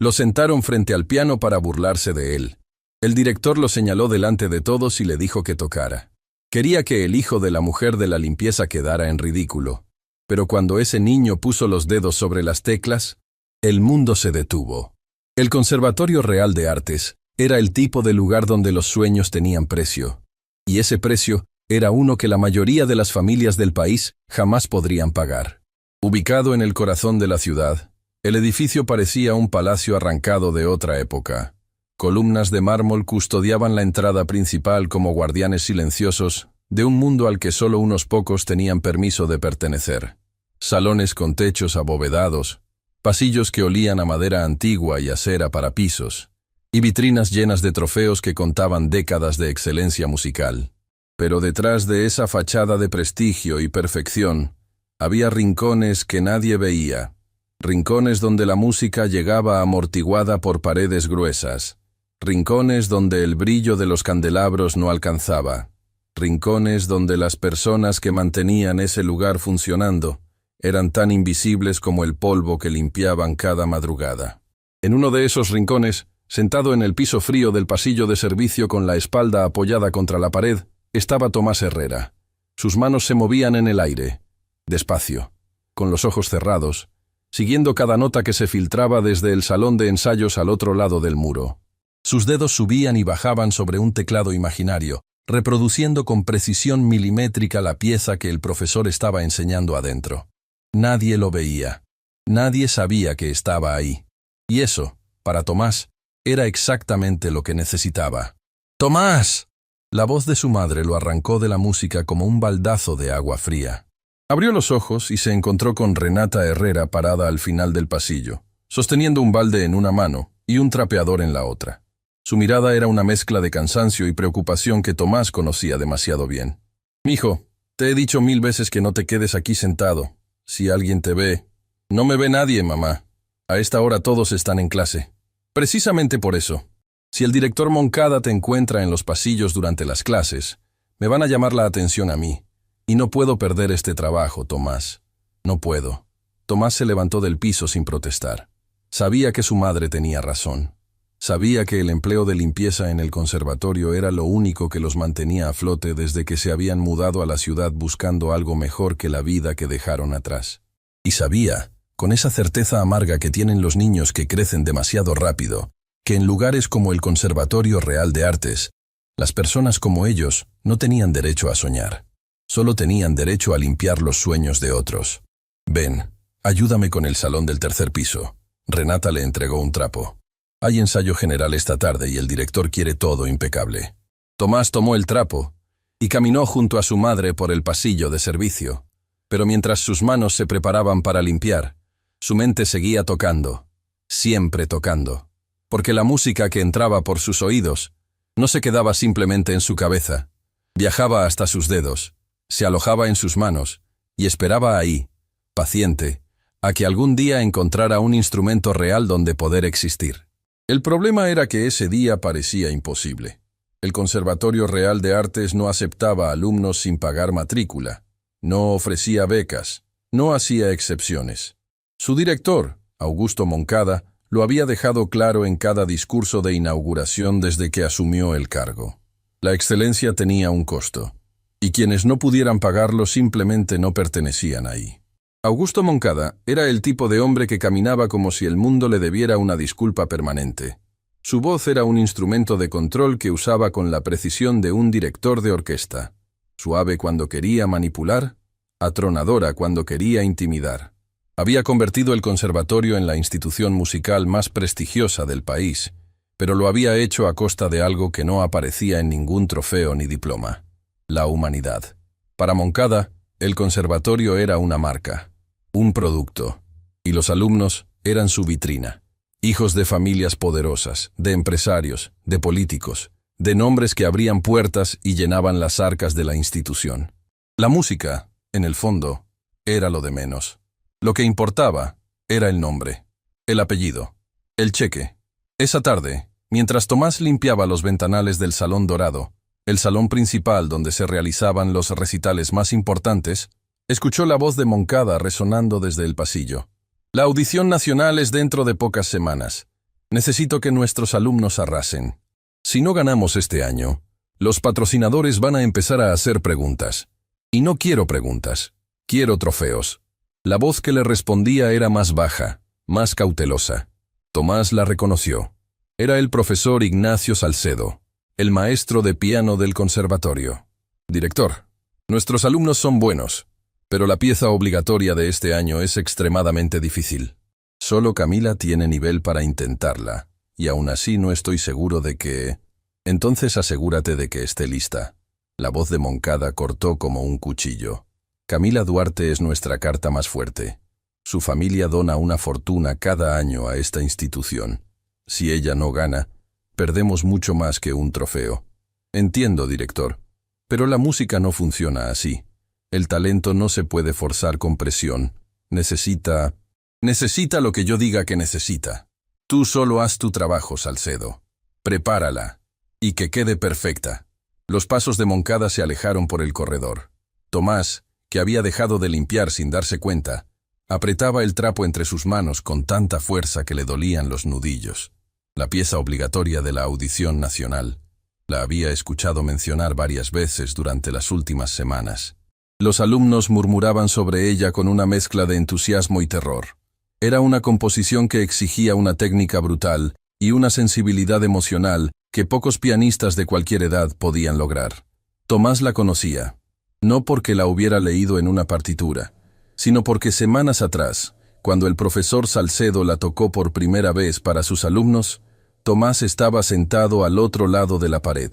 Lo sentaron frente al piano para burlarse de él. El director lo señaló delante de todos y le dijo que tocara. Quería que el hijo de la mujer de la limpieza quedara en ridículo. Pero cuando ese niño puso los dedos sobre las teclas, el mundo se detuvo. El Conservatorio Real de Artes era el tipo de lugar donde los sueños tenían precio. Y ese precio era uno que la mayoría de las familias del país jamás podrían pagar. Ubicado en el corazón de la ciudad, el edificio parecía un palacio arrancado de otra época. Columnas de mármol custodiaban la entrada principal como guardianes silenciosos de un mundo al que solo unos pocos tenían permiso de pertenecer. Salones con techos abovedados, pasillos que olían a madera antigua y acera para pisos, y vitrinas llenas de trofeos que contaban décadas de excelencia musical. Pero detrás de esa fachada de prestigio y perfección, había rincones que nadie veía, rincones donde la música llegaba amortiguada por paredes gruesas, rincones donde el brillo de los candelabros no alcanzaba, rincones donde las personas que mantenían ese lugar funcionando eran tan invisibles como el polvo que limpiaban cada madrugada. En uno de esos rincones, sentado en el piso frío del pasillo de servicio con la espalda apoyada contra la pared, estaba Tomás Herrera. Sus manos se movían en el aire, despacio, con los ojos cerrados, siguiendo cada nota que se filtraba desde el salón de ensayos al otro lado del muro. Sus dedos subían y bajaban sobre un teclado imaginario, reproduciendo con precisión milimétrica la pieza que el profesor estaba enseñando adentro. Nadie lo veía. Nadie sabía que estaba ahí. Y eso, para Tomás, era exactamente lo que necesitaba. ¡Tomás! La voz de su madre lo arrancó de la música como un baldazo de agua fría. Abrió los ojos y se encontró con Renata Herrera parada al final del pasillo, sosteniendo un balde en una mano y un trapeador en la otra. Su mirada era una mezcla de cansancio y preocupación que Tomás conocía demasiado bien. «Mijo, te he dicho 1000 veces que no te quedes aquí sentado. Si alguien te ve...» «No me ve nadie, mamá. A esta hora todos están en clase». «Precisamente por eso. Si el director Moncada te encuentra en los pasillos durante las clases, me van a llamar la atención a mí. Y no puedo perder este trabajo, Tomás. No puedo». Tomás se levantó del piso sin protestar. Sabía que su madre tenía razón. Sabía que el empleo de limpieza en el conservatorio era lo único que los mantenía a flote desde que se habían mudado a la ciudad buscando algo mejor que la vida que dejaron atrás. Y sabía, con esa certeza amarga que tienen los niños que crecen demasiado rápido, que en lugares como el Conservatorio Real de Artes, las personas como ellos no tenían derecho a soñar. Solo tenían derecho a limpiar los sueños de otros. «Ven, ayúdame con el salón del tercer piso». Renata le entregó un trapo. «Hay ensayo general esta tarde y el director quiere todo impecable». Tomás tomó el trapo y caminó junto a su madre por el pasillo de servicio. Pero mientras sus manos se preparaban para limpiar, su mente seguía tocando, siempre tocando. Porque la música que entraba por sus oídos no se quedaba simplemente en su cabeza. Viajaba hasta sus dedos, se alojaba en sus manos y esperaba ahí, paciente, a que algún día encontrara un instrumento real donde poder existir. El problema era que ese día parecía imposible. El Conservatorio Real de Artes no aceptaba alumnos sin pagar matrícula, no ofrecía becas, no hacía excepciones. Su director, Augusto Moncada, lo había dejado claro en cada discurso de inauguración desde que asumió el cargo. La excelencia tenía un costo, y quienes no pudieran pagarlo simplemente no pertenecían ahí. Augusto Moncada era el tipo de hombre que caminaba como si el mundo le debiera una disculpa permanente. Su voz era un instrumento de control que usaba con la precisión de un director de orquesta, suave cuando quería manipular, atronadora cuando quería intimidar. Había convertido el conservatorio en la institución musical más prestigiosa del país, pero lo había hecho a costa de algo que no aparecía en ningún trofeo ni diploma: la humanidad. Para Moncada, el conservatorio era una marca, un producto, y los alumnos eran su vitrina. Hijos de familias poderosas, de empresarios, de políticos, de nombres que abrían puertas y llenaban las arcas de la institución. La música, en el fondo, era lo de menos. Lo que importaba era el nombre, el apellido, el cheque. Esa tarde, mientras Tomás limpiaba los ventanales del Salón Dorado, el salón principal donde se realizaban los recitales más importantes, escuchó la voz de Moncada resonando desde el pasillo. La audición nacional es dentro de pocas semanas. Necesito que nuestros alumnos arrasen. Si no ganamos este año, los patrocinadores van a empezar a hacer preguntas. Y no quiero preguntas, quiero trofeos. La voz que le respondía era más baja, más cautelosa. Tomás la reconoció. Era el profesor Ignacio Salcedo, el maestro de piano del conservatorio. Director, nuestros alumnos son buenos, pero la pieza obligatoria de este año es extremadamente difícil. Solo Camila tiene nivel para intentarla, y aún así no estoy seguro de que... Entonces asegúrate de que esté lista. La voz de Moncada cortó como un cuchillo. Camila Duarte es nuestra carta más fuerte. Su familia dona una fortuna cada año a esta institución. Si ella no gana, perdemos mucho más que un trofeo. Entiendo, director, pero la música no funciona así. El talento no se puede forzar con presión. Necesita lo que yo diga que necesita. Tú solo haz tu trabajo, Salcedo. Prepárala. Y que quede perfecta. Los pasos de Moncada se alejaron por el corredor. Tomás, que había dejado de limpiar sin darse cuenta, apretaba el trapo entre sus manos con tanta fuerza que le dolían los nudillos. La pieza obligatoria de la audición nacional. La había escuchado mencionar varias veces durante las últimas semanas. Los alumnos murmuraban sobre ella con una mezcla de entusiasmo y terror. Era una composición que exigía una técnica brutal y una sensibilidad emocional que pocos pianistas de cualquier edad podían lograr. Tomás la conocía, no porque la hubiera leído en una partitura, sino porque semanas atrás, cuando el profesor Salcedo la tocó por primera vez para sus alumnos, Tomás estaba sentado al otro lado de la pared,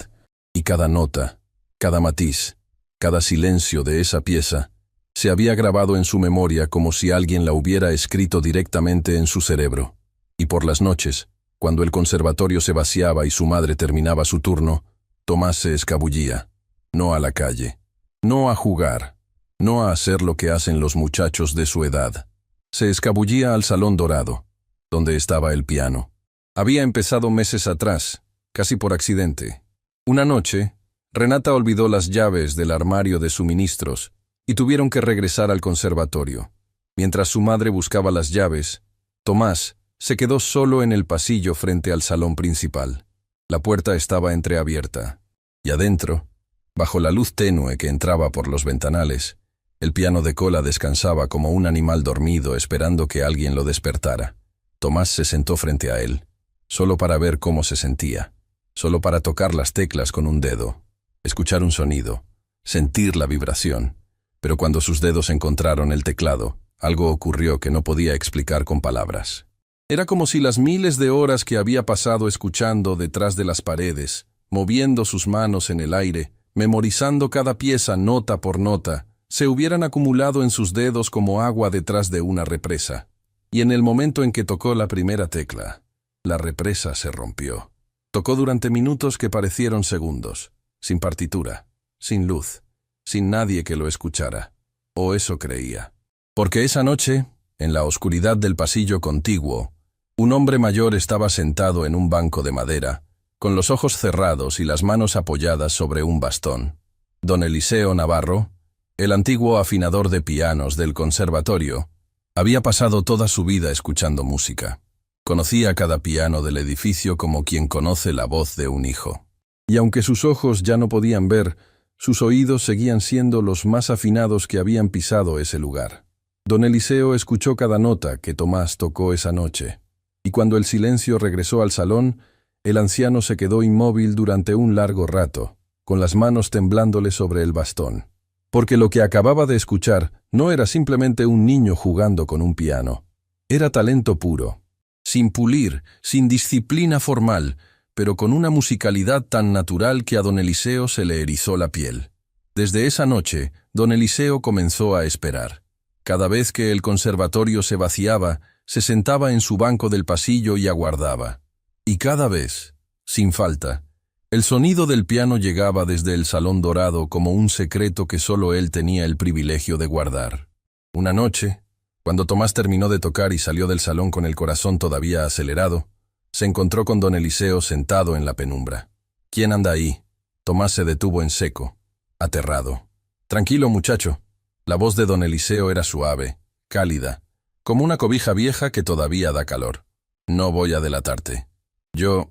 y cada nota, cada matiz, cada silencio de esa pieza se había grabado en su memoria como si alguien la hubiera escrito directamente en su cerebro. Y por las noches, cuando el conservatorio se vaciaba y su madre terminaba su turno, Tomás se escabullía, no a la calle, no a jugar, no a hacer lo que hacen los muchachos de su edad. Se escabullía al Salón Dorado, donde estaba el piano. Había empezado meses atrás, casi por accidente. Una noche, Renata olvidó las llaves del armario de suministros y tuvieron que regresar al conservatorio. Mientras su madre buscaba las llaves, Tomás se quedó solo en el pasillo frente al salón principal. La puerta estaba entreabierta, y adentro, bajo la luz tenue que entraba por los ventanales, el piano de cola descansaba como un animal dormido esperando que alguien lo despertara. Tomás se sentó frente a él, solo para ver cómo se sentía, solo para tocar las teclas con un dedo, escuchar un sonido, sentir la vibración. Pero cuando sus dedos encontraron el teclado, algo ocurrió que no podía explicar con palabras. Era como si las miles de horas que había pasado escuchando detrás de las paredes, moviendo sus manos en el aire, memorizando cada pieza nota por nota, se hubieran acumulado en sus dedos como agua detrás de una represa. Y en el momento en que tocó la primera tecla, la represa se rompió. Tocó durante minutos que parecieron segundos, sin partitura, sin luz, sin nadie que lo escuchara. O eso creía. Porque esa noche, en la oscuridad del pasillo contiguo, un hombre mayor estaba sentado en un banco de madera, con los ojos cerrados y las manos apoyadas sobre un bastón. Don Eliseo Navarro, el antiguo afinador de pianos del conservatorio, había pasado toda su vida escuchando música. Conocía cada piano del edificio como quien conoce la voz de un hijo. Y aunque sus ojos ya no podían ver, sus oídos seguían siendo los más afinados que habían pisado ese lugar. Don Eliseo escuchó cada nota que Tomás tocó esa noche. Y cuando el silencio regresó al salón, el anciano se quedó inmóvil durante un largo rato, con las manos temblándole sobre el bastón. Porque lo que acababa de escuchar no era simplemente un niño jugando con un piano. Era talento puro, sin pulir, sin disciplina formal, pero con una musicalidad tan natural que a don Eliseo se le erizó la piel. Desde esa noche, don Eliseo comenzó a esperar. Cada vez que el conservatorio se vaciaba, se sentaba en su banco del pasillo y aguardaba. Y cada vez, sin falta, el sonido del piano llegaba desde el Salón Dorado como un secreto que solo él tenía el privilegio de guardar. Una noche, cuando Tomás terminó de tocar y salió del salón con el corazón todavía acelerado, se encontró con don Eliseo sentado en la penumbra. ¿Quién anda ahí? Tomás se detuvo en seco, aterrado. Tranquilo, muchacho. La voz de don Eliseo era suave, cálida, como una cobija vieja que todavía da calor. No voy a delatarte. Yo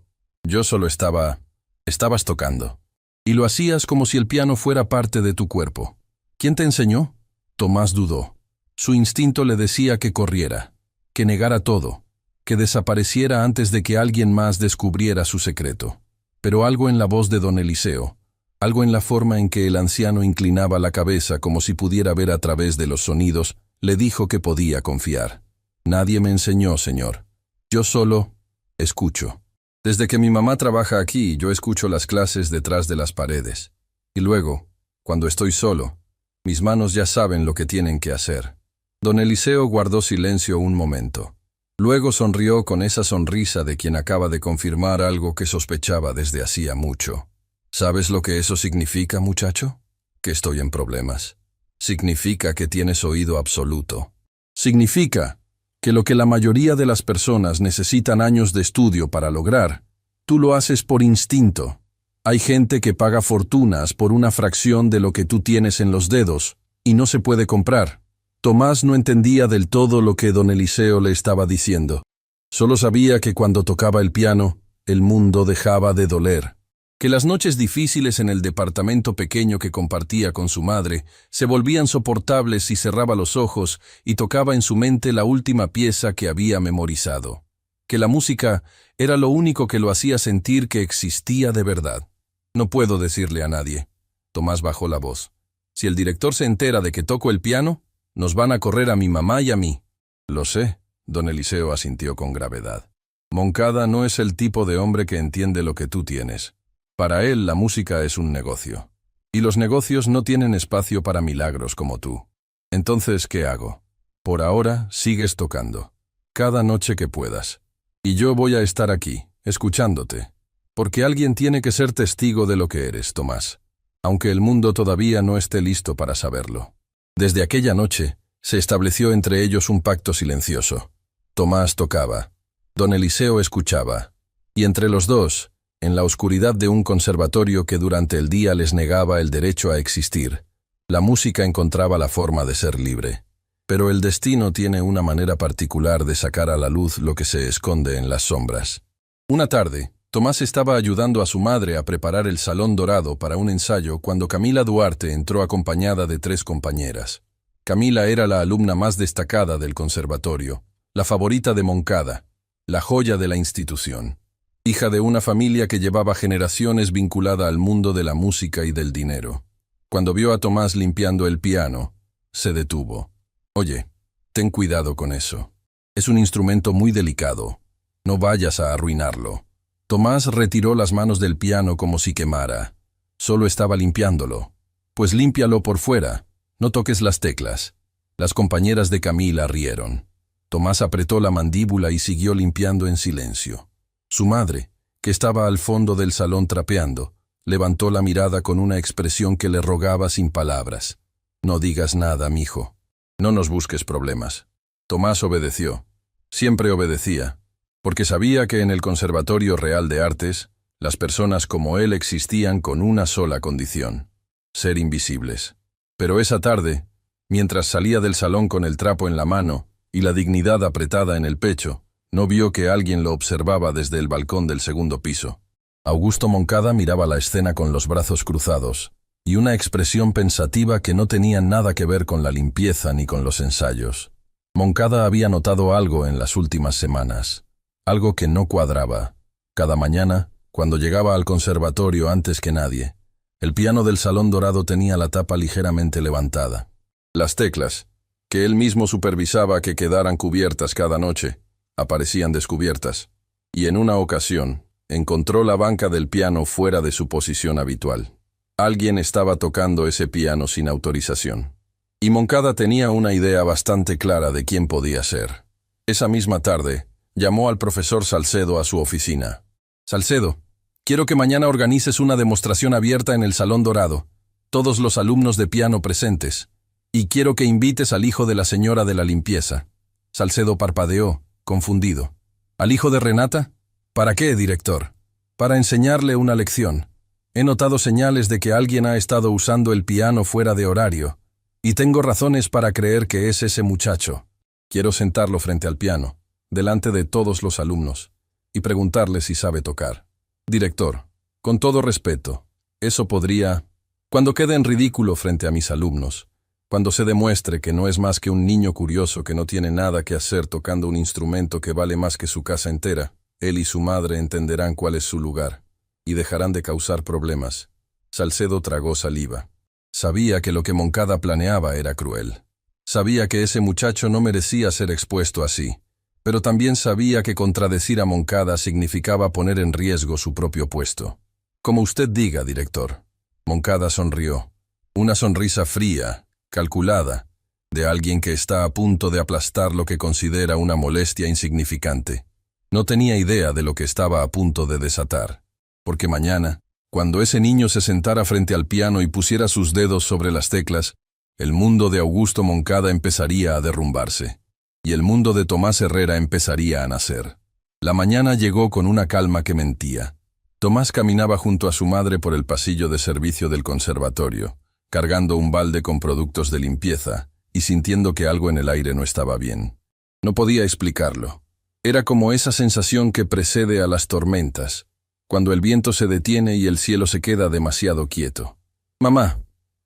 solo estabas tocando. Y lo hacías como si el piano fuera parte de tu cuerpo. ¿Quién te enseñó? Tomás dudó. Su instinto le decía que corriera, que negara todo, que desapareciera antes de que alguien más descubriera su secreto. Pero algo en la voz de don Eliseo, algo en la forma en que el anciano inclinaba la cabeza como si pudiera ver a través de los sonidos, le dijo que podía confiar. Nadie me enseñó, señor. Yo solo escucho. Desde que mi mamá trabaja aquí, yo escucho las clases detrás de las paredes. Y luego, cuando estoy solo, mis manos ya saben lo que tienen que hacer. Don Eliseo guardó silencio un momento. Luego sonrió con esa sonrisa de quien acaba de confirmar algo que sospechaba desde hacía mucho. ¿Sabes lo que eso significa, muchacho? Que estoy en problemas. Significa que tienes oído absoluto. Significa que lo que la mayoría de las personas necesitan años de estudio para lograr, tú lo haces por instinto. Hay gente que paga fortunas por una fracción de lo que tú tienes en los dedos, y no se puede comprar. Tomás no entendía del todo lo que don Eliseo le estaba diciendo. Solo sabía que cuando tocaba el piano, el mundo dejaba de doler. Que las noches difíciles en el departamento pequeño que compartía con su madre se volvían soportables si cerraba los ojos y tocaba en su mente la última pieza que había memorizado. Que la música era lo único que lo hacía sentir que existía de verdad. No puedo decirle a nadie. Tomás bajó la voz. Si el director se entera de que toco el piano, nos van a correr a mi mamá y a mí. Lo sé, don Eliseo asintió con gravedad. Moncada no es el tipo de hombre que entiende lo que tú tienes. Para él la música es un negocio. Y los negocios no tienen espacio para milagros como tú. Entonces, ¿qué hago? Por ahora, sigues tocando. Cada noche que puedas. Y yo voy a estar aquí, escuchándote. Porque alguien tiene que ser testigo de lo que eres, Tomás. Aunque el mundo todavía no esté listo para saberlo. Desde aquella noche, se estableció entre ellos un pacto silencioso. Tomás tocaba. Don Eliseo escuchaba. Y entre los dos, en la oscuridad de un conservatorio que durante el día les negaba el derecho a existir, la música encontraba la forma de ser libre. Pero el destino tiene una manera particular de sacar a la luz lo que se esconde en las sombras. Una tarde, Tomás estaba ayudando a su madre a preparar el salón dorado para un ensayo cuando Camila Duarte entró acompañada de 3 compañeras. Camila era la alumna más destacada del conservatorio, la favorita de Moncada, la joya de la institución. Hija de una familia que llevaba generaciones vinculada al mundo de la música y del dinero. Cuando vio a Tomás limpiando el piano, se detuvo. Oye, ten cuidado con eso. Es un instrumento muy delicado. No vayas a arruinarlo. Tomás retiró las manos del piano como si quemara. Solo estaba limpiándolo. Pues límpialo por fuera. No toques las teclas. Las compañeras de Camila rieron. Tomás apretó la mandíbula y siguió limpiando en silencio. Su madre, que estaba al fondo del salón trapeando, levantó la mirada con una expresión que le rogaba sin palabras. No digas nada, mijo. No nos busques problemas. Tomás obedeció. Siempre obedecía. Porque sabía que en el Conservatorio Real de Artes, las personas como él existían con una sola condición: ser invisibles. Pero esa tarde, mientras salía del salón con el trapo en la mano y la dignidad apretada en el pecho, no vio que alguien lo observaba desde el balcón del segundo piso. Augusto Moncada miraba la escena con los brazos cruzados y una expresión pensativa que no tenía nada que ver con la limpieza ni con los ensayos. Moncada había notado algo en las últimas semanas. Algo que no cuadraba. Cada mañana, cuando llegaba al conservatorio antes que nadie, el piano del salón dorado tenía la tapa ligeramente levantada. Las teclas, que él mismo supervisaba que quedaran cubiertas cada noche, aparecían descubiertas, y en una ocasión encontró la banca del piano fuera de su posición habitual. Alguien estaba tocando ese piano sin autorización. Y Moncada tenía una idea bastante clara de quién podía ser. Esa misma tarde, llamó al profesor Salcedo a su oficina. Salcedo, quiero que mañana organices una demostración abierta en el Salón Dorado, todos los alumnos de piano presentes, y quiero que invites al hijo de la señora de la limpieza. Salcedo parpadeó, confundido. ¿Al hijo de Renata? ¿Para qué, director? Para enseñarle una lección. He notado señales de que alguien ha estado usando el piano fuera de horario, y tengo razones para creer que es ese muchacho. Quiero sentarlo frente al piano, delante de todos los alumnos. y preguntarle si sabe tocar. Director, con todo respeto, eso podría... Cuando quede en ridículo frente a mis alumnos, cuando se demuestre que no es más que un niño curioso que no tiene nada que hacer tocando un instrumento que vale más que su casa entera, él y su madre entenderán cuál es su lugar, y dejarán de causar problemas. Salcedo tragó saliva. Sabía que lo que Moncada planeaba era cruel. Sabía que ese muchacho no merecía ser expuesto así, pero también sabía que contradecir a Moncada significaba poner en riesgo su propio puesto. Como usted diga, director. Moncada sonrió. Una sonrisa fría, calculada, de alguien que está a punto de aplastar lo que considera una molestia insignificante. No tenía idea de lo que estaba a punto de desatar, porque mañana, cuando ese niño se sentara frente al piano y pusiera sus dedos sobre las teclas, el mundo de Augusto Moncada empezaría a derrumbarse, y el mundo de Tomás Herrera empezaría a nacer. La mañana llegó con una calma que mentía. Tomás caminaba junto a su madre por el pasillo de servicio del conservatorio, cargando un balde con productos de limpieza y sintiendo que algo en el aire no estaba bien. No podía explicarlo. Era como esa sensación que precede a las tormentas, cuando el viento se detiene y el cielo se queda demasiado quieto. «Mamá,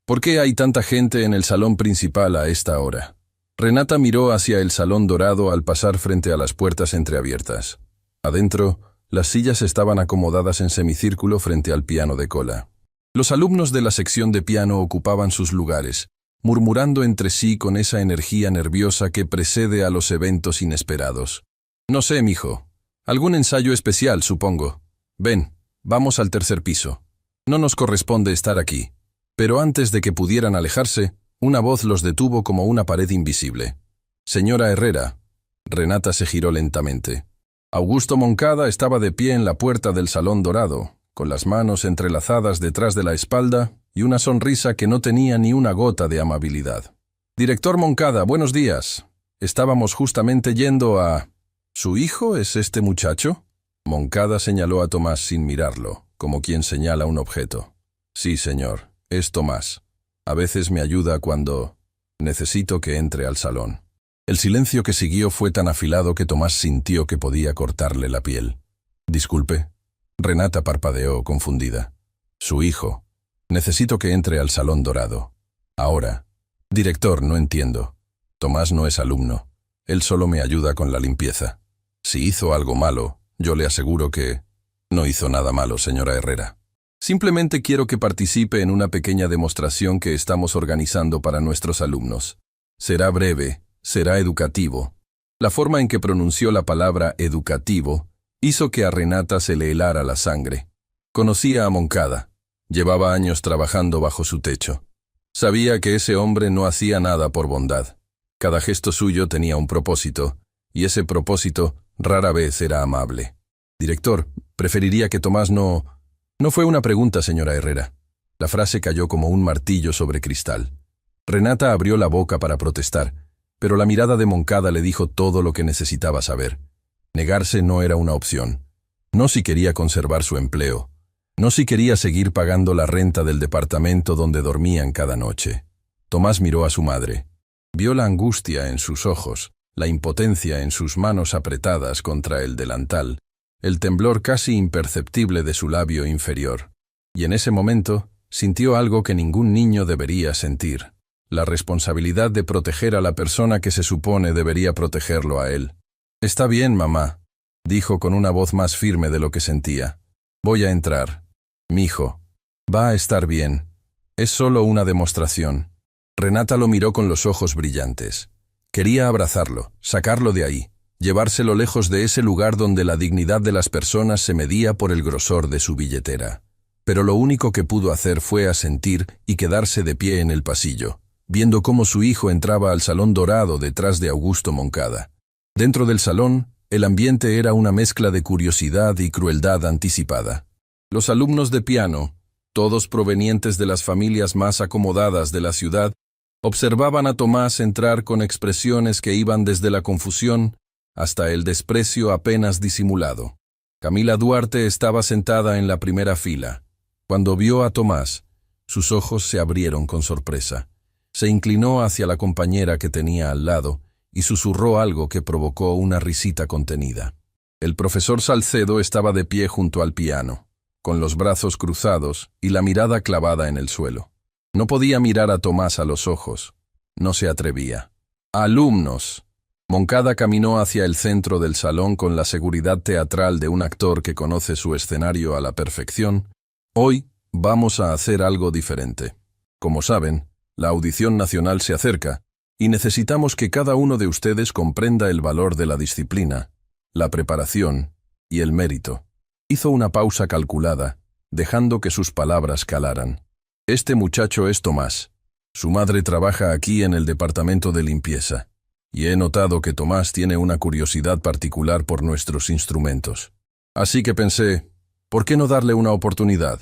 ¿por qué hay tanta gente en el salón principal a esta hora?» Renata miró hacia el salón dorado al pasar frente a las puertas entreabiertas. Adentro, las sillas estaban acomodadas en semicírculo frente al piano de cola. Los alumnos de la sección de piano ocupaban sus lugares, murmurando entre sí con esa energía nerviosa que precede a los eventos inesperados. «No sé, mijo. Algún ensayo especial, supongo. Ven, vamos al tercer piso. No nos corresponde estar aquí». Pero antes de que pudieran alejarse, una voz los detuvo como una pared invisible. «Señora Herrera». Renata se giró lentamente. Augusto Moncada estaba de pie en la puerta del salón dorado, con las manos entrelazadas detrás de la espalda y una sonrisa que no tenía ni una gota de amabilidad. «Director Moncada, buenos días. Estábamos justamente yendo a... ¿Su hijo es este muchacho?» Moncada señaló a Tomás sin mirarlo, como quien señala un objeto. «Sí, señor, es Tomás. A veces me ayuda cuando... necesito que entre al salón». El silencio que siguió fue tan afilado que Tomás sintió que podía cortarle la piel. «Disculpe». Renata parpadeó, confundida. «Su hijo. Necesito que entre al salón dorado. Ahora». «Director, no entiendo. Tomás no es alumno. Él solo me ayuda con la limpieza. Si hizo algo malo, yo le aseguro que... No hizo nada malo, señora Herrera. Simplemente quiero que participe en una pequeña demostración que estamos organizando para nuestros alumnos. Será breve, será educativo». La forma en que pronunció la palabra educativo hizo que a Renata se le helara la sangre. Conocía a Moncada. Llevaba años trabajando bajo su techo. Sabía que ese hombre no hacía nada por bondad. Cada gesto suyo tenía un propósito, y ese propósito rara vez era amable. «Director, preferiría que Tomás no...» «No fue una pregunta, señora Herrera». La frase cayó como un martillo sobre cristal. Renata abrió la boca para protestar, pero la mirada de Moncada le dijo todo lo que necesitaba saber. Negarse no era una opción. No si quería conservar su empleo. No si quería seguir pagando la renta del departamento donde dormían cada noche. Tomás miró a su madre. Vio la angustia en sus ojos, la impotencia en sus manos apretadas contra el delantal, el temblor casi imperceptible de su labio inferior. Y en ese momento sintió algo que ningún niño debería sentir: la responsabilidad de proteger a la persona que se supone debería protegerlo a él. «Está bien, mamá», dijo con una voz más firme de lo que sentía. «Voy a entrar. Mijo, va a estar bien. Es solo una demostración». Renata lo miró con los ojos brillantes. Quería abrazarlo, sacarlo de ahí, llevárselo lejos de ese lugar donde la dignidad de las personas se medía por el grosor de su billetera. Pero lo único que pudo hacer fue asentir y quedarse de pie en el pasillo, viendo cómo su hijo entraba al salón dorado detrás de Augusto Moncada. Dentro del salón, el ambiente era una mezcla de curiosidad y crueldad anticipada. Los alumnos de piano, todos provenientes de las familias más acomodadas de la ciudad, observaban a Tomás entrar con expresiones que iban desde la confusión hasta el desprecio apenas disimulado. Camila Duarte estaba sentada en la primera fila. Cuando vio a Tomás, sus ojos se abrieron con sorpresa. Se inclinó hacia la compañera que tenía al lado y susurró algo que provocó una risita contenida. El profesor Salcedo estaba de pie junto al piano, con los brazos cruzados y la mirada clavada en el suelo. No podía mirar a Tomás a los ojos. No se atrevía. ¡Alumnos! Moncada caminó hacia el centro del salón con la seguridad teatral de un actor que conoce su escenario a la perfección. Hoy vamos a hacer algo diferente. Como saben, la audición nacional se acerca y necesitamos que cada uno de ustedes comprenda el valor de la disciplina, la preparación y el mérito. Hizo una pausa calculada, dejando que sus palabras calaran. Este muchacho es Tomás. Su madre trabaja aquí en el departamento de limpieza, y he notado que Tomás tiene una curiosidad particular por nuestros instrumentos. Así que pensé, ¿por qué no darle una oportunidad?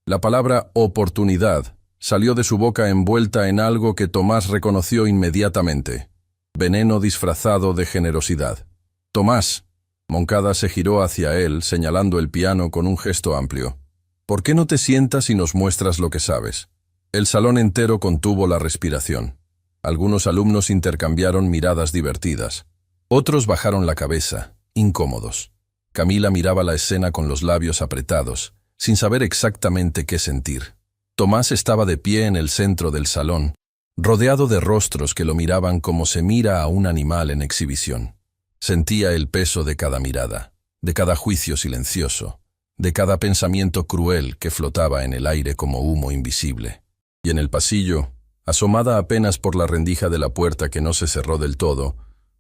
La palabra oportunidad salió de su boca envuelta en algo que Tomás reconoció inmediatamente: veneno disfrazado de generosidad. Tomás. Moncada se giró hacia él, señalando el piano con un gesto amplio. ¿Por qué no te sientas y nos muestras lo que sabes? El salón entero contuvo la respiración. Algunos alumnos intercambiaron miradas divertidas. Otros bajaron la cabeza, incómodos. Camila miraba la escena con los labios apretados, sin saber exactamente qué sentir. Tomás estaba de pie en el centro del salón, rodeado de rostros que lo miraban como se mira a un animal en exhibición. Sentía el peso de cada mirada, de cada juicio silencioso, de cada pensamiento cruel que flotaba en el aire como humo invisible. Y en el pasillo, asomada apenas por la rendija de la puerta que no se cerró del todo,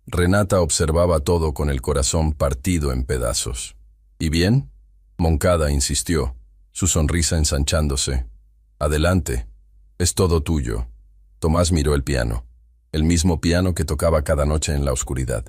Renata observaba todo con el corazón partido en pedazos. ¿Y bien? Moncada insistió, su sonrisa ensanchándose. Adelante, es todo tuyo. Tomás miró el piano que tocaba cada noche en la oscuridad.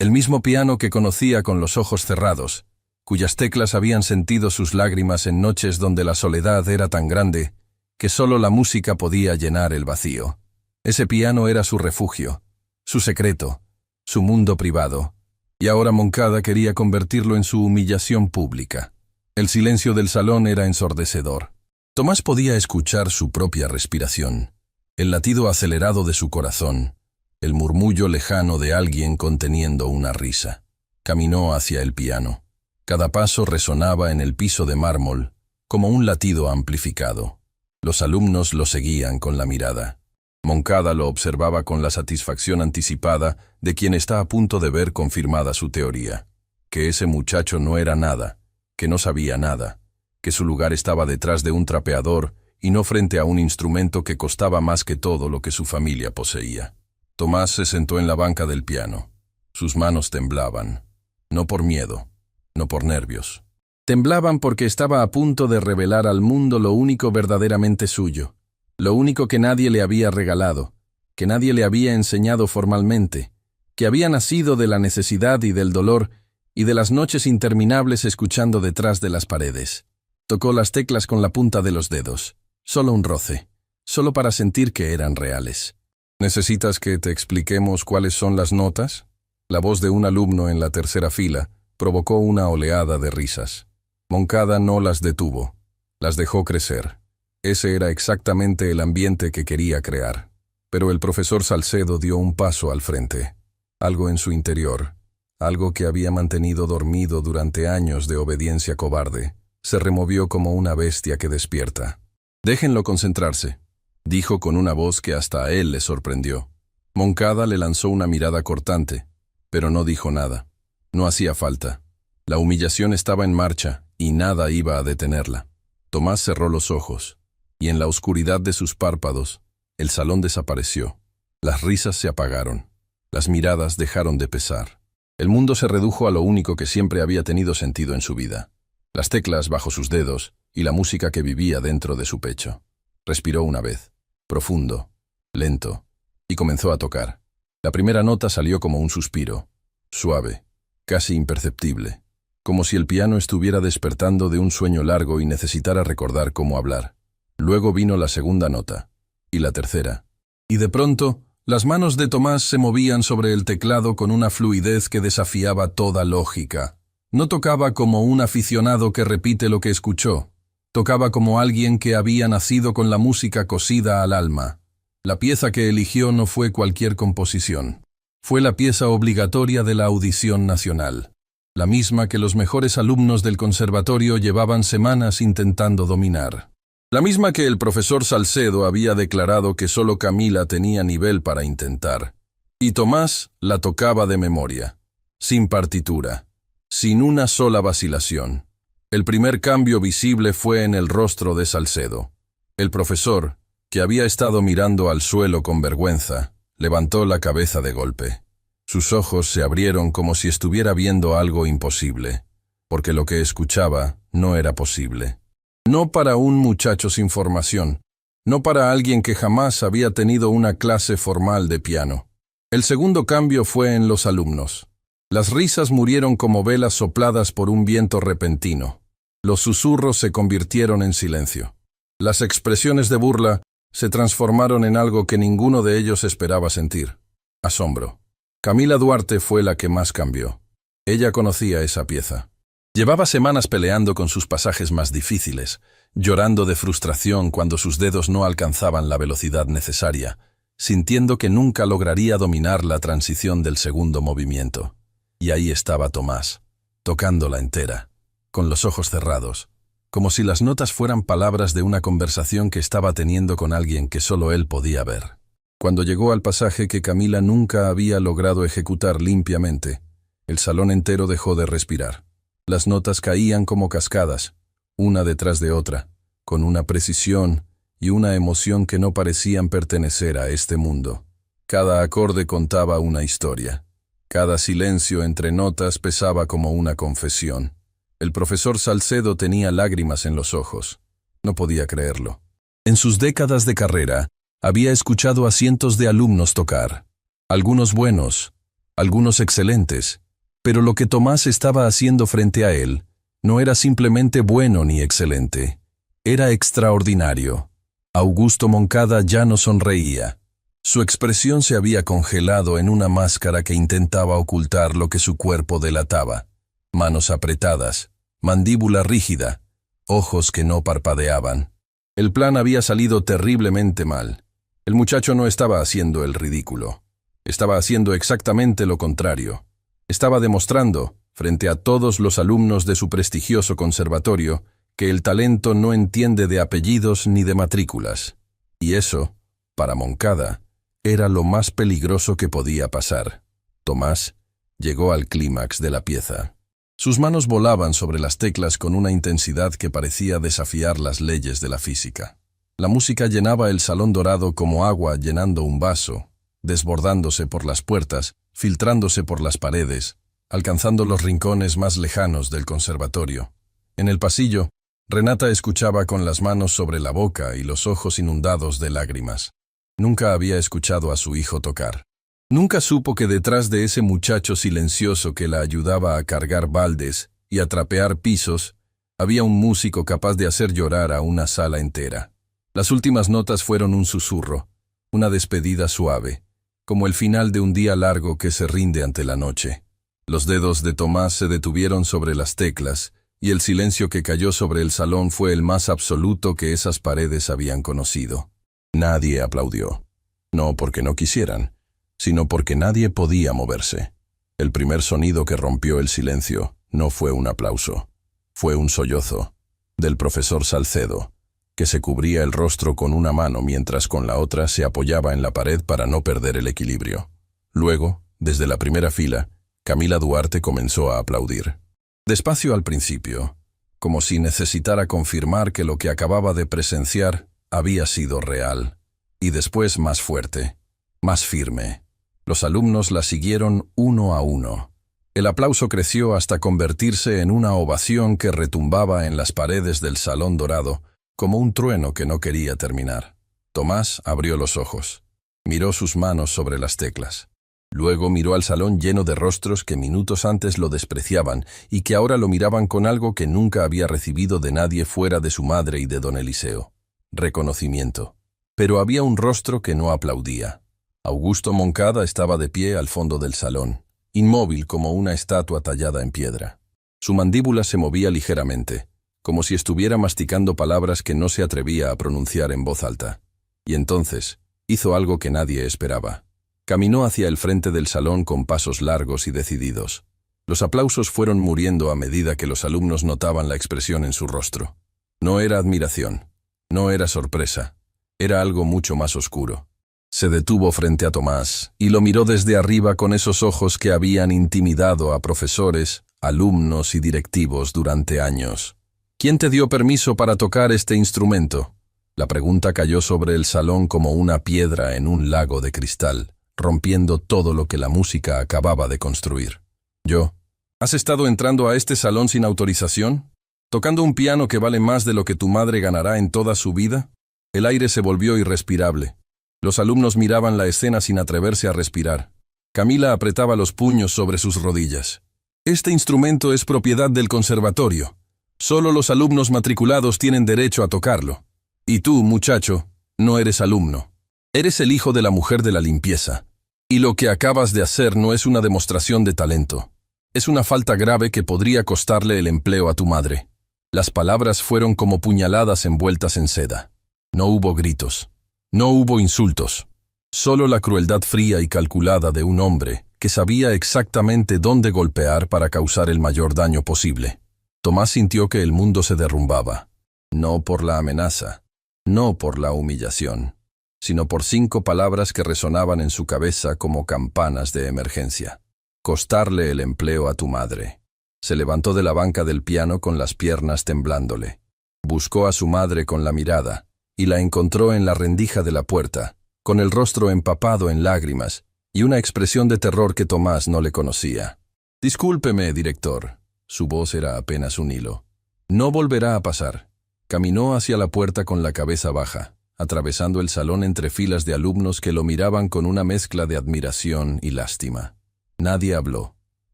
El mismo piano que conocía con los ojos cerrados, cuyas teclas habían sentido sus lágrimas en noches donde la soledad era tan grande que solo la música podía llenar el vacío. Ese piano era su refugio, su secreto, su mundo privado, y ahora Moncada quería convertirlo en su humillación pública. El silencio del salón era ensordecedor. Tomás podía escuchar su propia respiración, el latido acelerado de su corazón, el murmullo lejano de alguien conteniendo una risa. Caminó hacia el piano. Cada paso resonaba en el piso de mármol, como un latido amplificado. Los alumnos lo seguían con la mirada. Moncada lo observaba con la satisfacción anticipada de quien está a punto de ver confirmada su teoría, que ese muchacho no era nada, que no sabía nada, que su lugar estaba detrás de un trapeador y no frente a un instrumento que costaba más que todo lo que su familia poseía. Tomás se sentó en la banca del piano. Sus manos temblaban, no por miedo, no por nervios. Temblaban porque estaba a punto de revelar al mundo lo único verdaderamente suyo, lo único que nadie le había regalado, que nadie le había enseñado formalmente, que había nacido de la necesidad y del dolor y de las noches interminables escuchando detrás de las paredes. Tocó las teclas con la punta de los dedos, solo un roce, solo para sentir que eran reales. ¿Necesitas que te expliquemos cuáles son las notas? La voz de un alumno en la tercera fila provocó una oleada de risas. Moncada no las detuvo, las dejó crecer. Ese era exactamente el ambiente que quería crear. Pero el profesor Salcedo dio un paso al frente. Algo en su interior, algo que había mantenido dormido durante años de obediencia cobarde, se removió como una bestia que despierta. «Déjenlo concentrarse», dijo con una voz que hasta a él le sorprendió. Moncada le lanzó una mirada cortante, pero no dijo nada. No hacía falta. La humillación estaba en marcha y nada iba a detenerla. Tomás cerró los ojos, y en la oscuridad de sus párpados, el salón desapareció. Las risas se apagaron. Las miradas dejaron de pesar. El mundo se redujo a lo único que siempre había tenido sentido en su vida: las teclas bajo sus dedos y la música que vivía dentro de su pecho. Respiró una vez, profundo, lento, y comenzó a tocar. La primera nota salió como un suspiro, suave, casi imperceptible, como si el piano estuviera despertando de un sueño largo y necesitara recordar cómo hablar. Luego vino la segunda nota, y la tercera. Y de pronto, las manos de Tomás se movían sobre el teclado con una fluidez que desafiaba toda lógica. No tocaba como un aficionado que repite lo que escuchó. Tocaba como alguien que había nacido con la música cosida al alma. La pieza que eligió no fue cualquier composición. Fue la pieza obligatoria de la audición nacional. la misma que los mejores alumnos del conservatorio llevaban semanas intentando dominar. La misma que el profesor Salcedo había declarado que solo Camila tenía nivel para intentar. Y Tomás la tocaba de memoria, sin partitura, sin una sola vacilación. El primer cambio visible fue en el rostro de Salcedo. El profesor, que había estado mirando al suelo con vergüenza, levantó la cabeza de golpe. Sus ojos se abrieron como si estuviera viendo algo imposible, porque lo que escuchaba no era posible. No para un muchacho sin formación, no para alguien que jamás había tenido una clase formal de piano. El segundo cambio fue en los alumnos. Las risas murieron como velas sopladas por un viento repentino. Los susurros se convirtieron en silencio. Las expresiones de burla se transformaron en algo que ninguno de ellos esperaba sentir: asombro. Camila Duarte fue la que más cambió. Ella conocía esa pieza. Llevaba semanas peleando con sus pasajes más difíciles, llorando de frustración cuando sus dedos no alcanzaban la velocidad necesaria, sintiendo que nunca lograría dominar la transición del segundo movimiento. Y ahí estaba Tomás, tocándola entera, con los ojos cerrados, como si las notas fueran palabras de una conversación que estaba teniendo con alguien que solo él podía ver. Cuando llegó al pasaje que Camila nunca había logrado ejecutar limpiamente, el salón entero dejó de respirar. Las notas caían como cascadas, una detrás de otra, con una precisión y una emoción que no parecían pertenecer a este mundo. Cada acorde contaba una historia. Cada silencio entre notas pesaba como una confesión. El profesor Salcedo tenía lágrimas en los ojos. No podía creerlo. En sus décadas de carrera, había escuchado a cientos de alumnos tocar. Algunos buenos, algunos excelentes. Pero lo que Tomás estaba haciendo frente a él no era simplemente bueno ni excelente. Era extraordinario. Augusto Moncada ya no sonreía. Su expresión se había congelado en una máscara que intentaba ocultar lo que su cuerpo delataba. Manos apretadas, mandíbula rígida, ojos que no parpadeaban. El plan había salido terriblemente mal. El muchacho no estaba haciendo el ridículo. Estaba haciendo exactamente lo contrario. Estaba demostrando, frente a todos los alumnos de su prestigioso conservatorio, que el talento no entiende de apellidos ni de matrículas. Y eso, para Moncada, era lo más peligroso que podía pasar. Tomás llegó al clímax de la pieza. Sus manos volaban sobre las teclas con una intensidad que parecía desafiar las leyes de la física. La música llenaba el salón dorado como agua llenando un vaso, desbordándose por las puertas, filtrándose por las paredes, alcanzando los rincones más lejanos del conservatorio. En el pasillo, Renata escuchaba con las manos sobre la boca y los ojos inundados de lágrimas. Nunca había escuchado a su hijo tocar. Nunca supo que detrás de ese muchacho silencioso que la ayudaba a cargar baldes y a trapear pisos, había un músico capaz de hacer llorar a una sala entera. Las últimas notas fueron un susurro, una despedida suave, como el final de un día largo que se rinde ante la noche. Los dedos de Tomás se detuvieron sobre las teclas, y el silencio que cayó sobre el salón fue el más absoluto que esas paredes habían conocido. Nadie aplaudió. No porque no quisieran, sino porque nadie podía moverse. El primer sonido que rompió el silencio no fue un aplauso. Fue un sollozo, del profesor Salcedo, que se cubría el rostro con una mano mientras con la otra se apoyaba en la pared para no perder el equilibrio. Luego, desde la primera fila, Camila Duarte comenzó a aplaudir. Despacio al principio, como si necesitara confirmar que lo que acababa de presenciar había sido real, y después más fuerte, más firme. Los alumnos la siguieron uno a uno. El aplauso creció hasta convertirse en una ovación que retumbaba en las paredes del salón dorado, como un trueno que no quería terminar. Tomás abrió los ojos. Miró sus manos sobre las teclas. Luego miró al salón lleno de rostros que minutos antes lo despreciaban y que ahora lo miraban con algo que nunca había recibido de nadie fuera de su madre y de don Eliseo: reconocimiento. Pero había un rostro que no aplaudía. Augusto Moncada estaba de pie al fondo del salón, inmóvil como una estatua tallada en piedra. Su mandíbula se movía ligeramente, como si estuviera masticando palabras que no se atrevía a pronunciar en voz alta. Y entonces hizo algo que nadie esperaba. Caminó hacia el frente del salón con pasos largos y decididos. Los aplausos fueron muriendo a medida que los alumnos notaban la expresión en su rostro. No era admiración, no era sorpresa, era algo mucho más oscuro. Se detuvo frente a Tomás y lo miró desde arriba con esos ojos que habían intimidado a profesores, alumnos y directivos durante años. ¿Quién te dio permiso para tocar este instrumento? La pregunta cayó sobre el salón como una piedra en un lago de cristal, rompiendo todo lo que la música acababa de construir. Yo. ¿Has estado entrando a este salón sin autorización? ¿Tocando un piano que vale más de lo que tu madre ganará en toda su vida? El aire se volvió irrespirable. Los alumnos miraban la escena sin atreverse a respirar. Camila apretaba los puños sobre sus rodillas. Este instrumento es propiedad del conservatorio. Solo los alumnos matriculados tienen derecho a tocarlo. Y tú, muchacho, no eres alumno. Eres el hijo de la mujer de la limpieza. Y lo que acabas de hacer no es una demostración de talento. Es una falta grave que podría costarle el empleo a tu madre. Las palabras fueron como puñaladas envueltas en seda. No hubo gritos. No hubo insultos. Solo la crueldad fría y calculada de un hombre que sabía exactamente dónde golpear para causar el mayor daño posible. Tomás sintió que el mundo se derrumbaba. No por la amenaza, no por la humillación, sino por 5 palabras que resonaban en su cabeza como campanas de emergencia. Costarle el empleo a tu madre. Se levantó de la banca del piano con las piernas temblándole. Buscó a su madre con la mirada y la encontró en la rendija de la puerta, con el rostro empapado en lágrimas y una expresión de terror que Tomás no le conocía. «Discúlpeme, director». Su voz era apenas un hilo. «No volverá a pasar». Caminó hacia la puerta con la cabeza baja, atravesando el salón entre filas de alumnos que lo miraban con una mezcla de admiración y lástima. Nadie habló,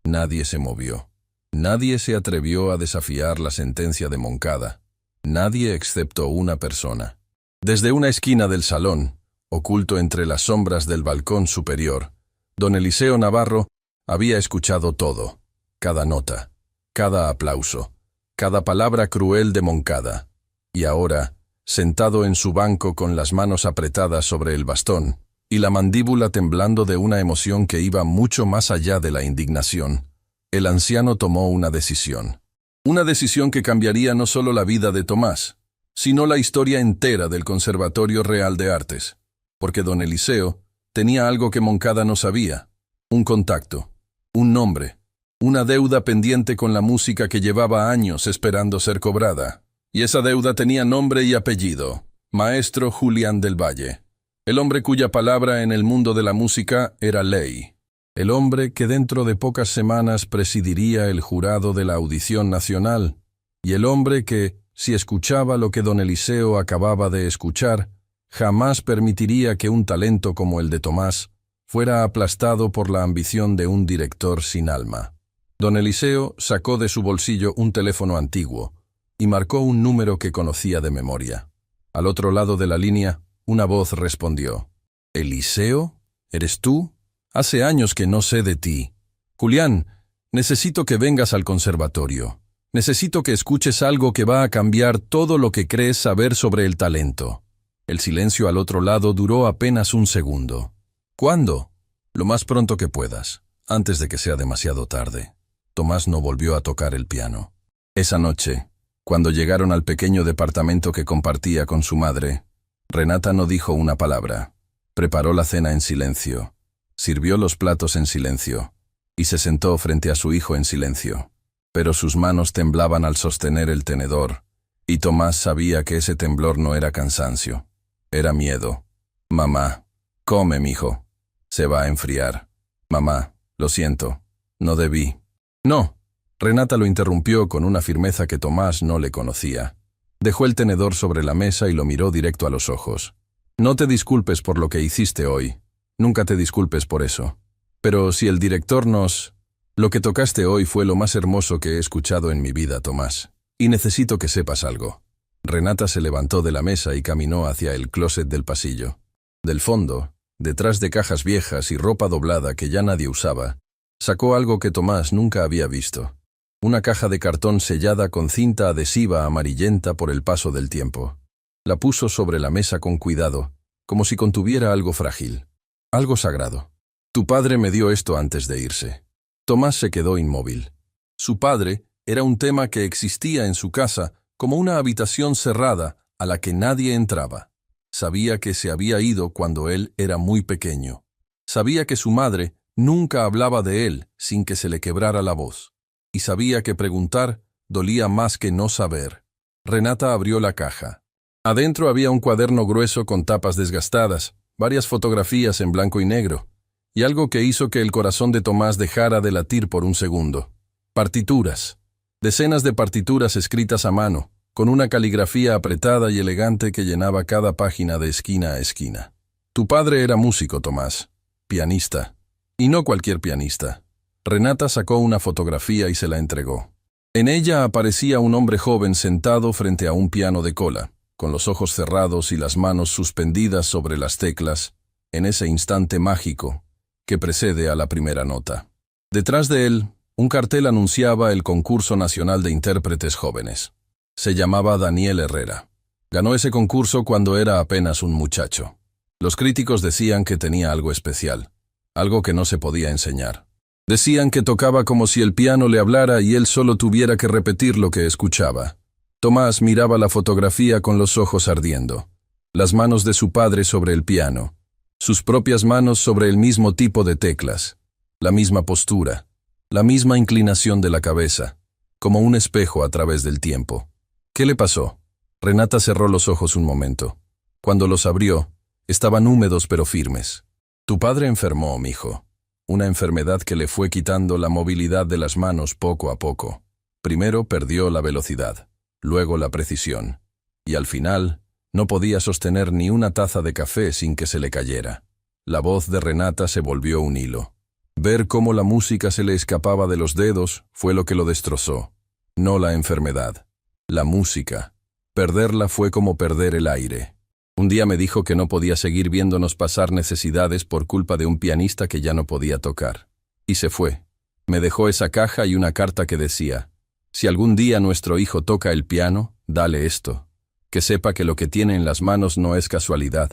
nadie se movió, nadie se atrevió a desafiar la sentencia de Moncada, nadie excepto una persona. Desde una esquina del salón, oculto entre las sombras del balcón superior, don Eliseo Navarro había escuchado todo, cada nota, cada aplauso, cada palabra cruel de Moncada, y ahora, sentado en su banco con las manos apretadas sobre el bastón, y la mandíbula temblando de una emoción que iba mucho más allá de la indignación, el anciano tomó una decisión. Una decisión que cambiaría no solo la vida de Tomás, sino la historia entera del Conservatorio Real de Artes, porque don Eliseo tenía algo que Moncada no sabía, un contacto, un nombre, una deuda pendiente con la música que llevaba años esperando ser cobrada, y esa deuda tenía nombre y apellido, Maestro Julián del Valle. El hombre cuya palabra en el mundo de la música era ley. El hombre que dentro de pocas semanas presidiría el jurado de la Audición Nacional. Y el hombre que, si escuchaba lo que don Eliseo acababa de escuchar, jamás permitiría que un talento como el de Tomás fuera aplastado por la ambición de un director sin alma. Don Eliseo sacó de su bolsillo un teléfono antiguo y marcó un número que conocía de memoria. Al otro lado de la línea, una voz respondió. «¿Eliseo? ¿Eres tú? Hace años que no sé de ti. Julián, necesito que vengas al conservatorio. Necesito que escuches algo que va a cambiar todo lo que crees saber sobre el talento». El silencio al otro lado duró apenas un segundo. «¿Cuándo?» «Lo más pronto que puedas, antes de que sea demasiado tarde». Tomás no volvió a tocar el piano. Esa noche, cuando llegaron al pequeño departamento que compartía con su madre, Renata no dijo una palabra. Preparó la cena en silencio, sirvió los platos en silencio y se sentó frente a su hijo en silencio. Pero sus manos temblaban al sostener el tenedor, y Tomás sabía que ese temblor no era cansancio, era miedo. «Mamá, come, mijo. Se va a enfriar». «Mamá, lo siento, no debí». «No». Renata lo interrumpió con una firmeza que Tomás no le conocía. Dejó el tenedor sobre la mesa y lo miró directo a los ojos. «No te disculpes por lo que hiciste hoy. Nunca te disculpes por eso. Pero si el director nos... Lo que tocaste hoy fue lo más hermoso que he escuchado en mi vida, Tomás. Y necesito que sepas algo». Renata se levantó de la mesa y caminó hacia el closet del pasillo. Del fondo, detrás de cajas viejas y ropa doblada que ya nadie usaba, sacó algo que Tomás nunca había visto. Una caja de cartón sellada con cinta adhesiva amarillenta por el paso del tiempo. La puso sobre la mesa con cuidado, como si contuviera algo frágil, algo sagrado. «Tu padre me dio esto antes de irse. Tomás se quedó inmóvil. Su padre era un tema que existía en su casa como una habitación cerrada a la que nadie entraba. Sabía que se había ido cuando él era muy pequeño. Sabía que su madre nunca hablaba de él sin que se le quebrara la voz. Y sabía que preguntar dolía más que no saber. Renata abrió la caja. Adentro había un cuaderno grueso con tapas desgastadas, varias fotografías en blanco y negro, y algo que hizo que el corazón de Tomás dejara de latir por un segundo. Partituras. Decenas de partituras escritas a mano, con una caligrafía apretada y elegante que llenaba cada página de esquina a esquina. Tu padre era músico, Tomás. Pianista. Y no cualquier pianista. Renata sacó una fotografía y se la entregó. En ella aparecía un hombre joven sentado frente a un piano de cola, con los ojos cerrados y las manos suspendidas sobre las teclas, en ese instante mágico que precede a la primera nota. Detrás de él, un cartel anunciaba el Concurso Nacional de Intérpretes Jóvenes. Se llamaba Daniel Herrera. Ganó ese concurso cuando era apenas un muchacho. Los críticos decían que tenía algo especial, algo que no se podía enseñar. Decían que tocaba como si el piano le hablara y él solo tuviera que repetir lo que escuchaba. Tomás miraba la fotografía con los ojos ardiendo. Las manos de su padre sobre el piano, sus propias manos sobre el mismo tipo de teclas, la misma postura, la misma inclinación de la cabeza, como un espejo a través del tiempo. ¿Qué le pasó? Renata cerró los ojos un momento. Cuando los abrió, estaban húmedos pero firmes. Tu padre enfermó, mijo. Una enfermedad que le fue quitando la movilidad de las manos poco a poco. Primero perdió la velocidad, luego la precisión, y al final no podía sostener ni una taza de café sin que se le cayera. La voz de Renata se volvió un hilo. Ver cómo la música se le escapaba de los dedos fue lo que lo destrozó. No la enfermedad. La música. Perderla fue como perder el aire. Un día me dijo que no podía seguir viéndonos pasar necesidades por culpa de un pianista que ya no podía tocar. Y se fue. Me dejó esa caja y una carta que decía: si algún día nuestro hijo toca el piano, dale esto. Que sepa que lo que tiene en las manos no es casualidad,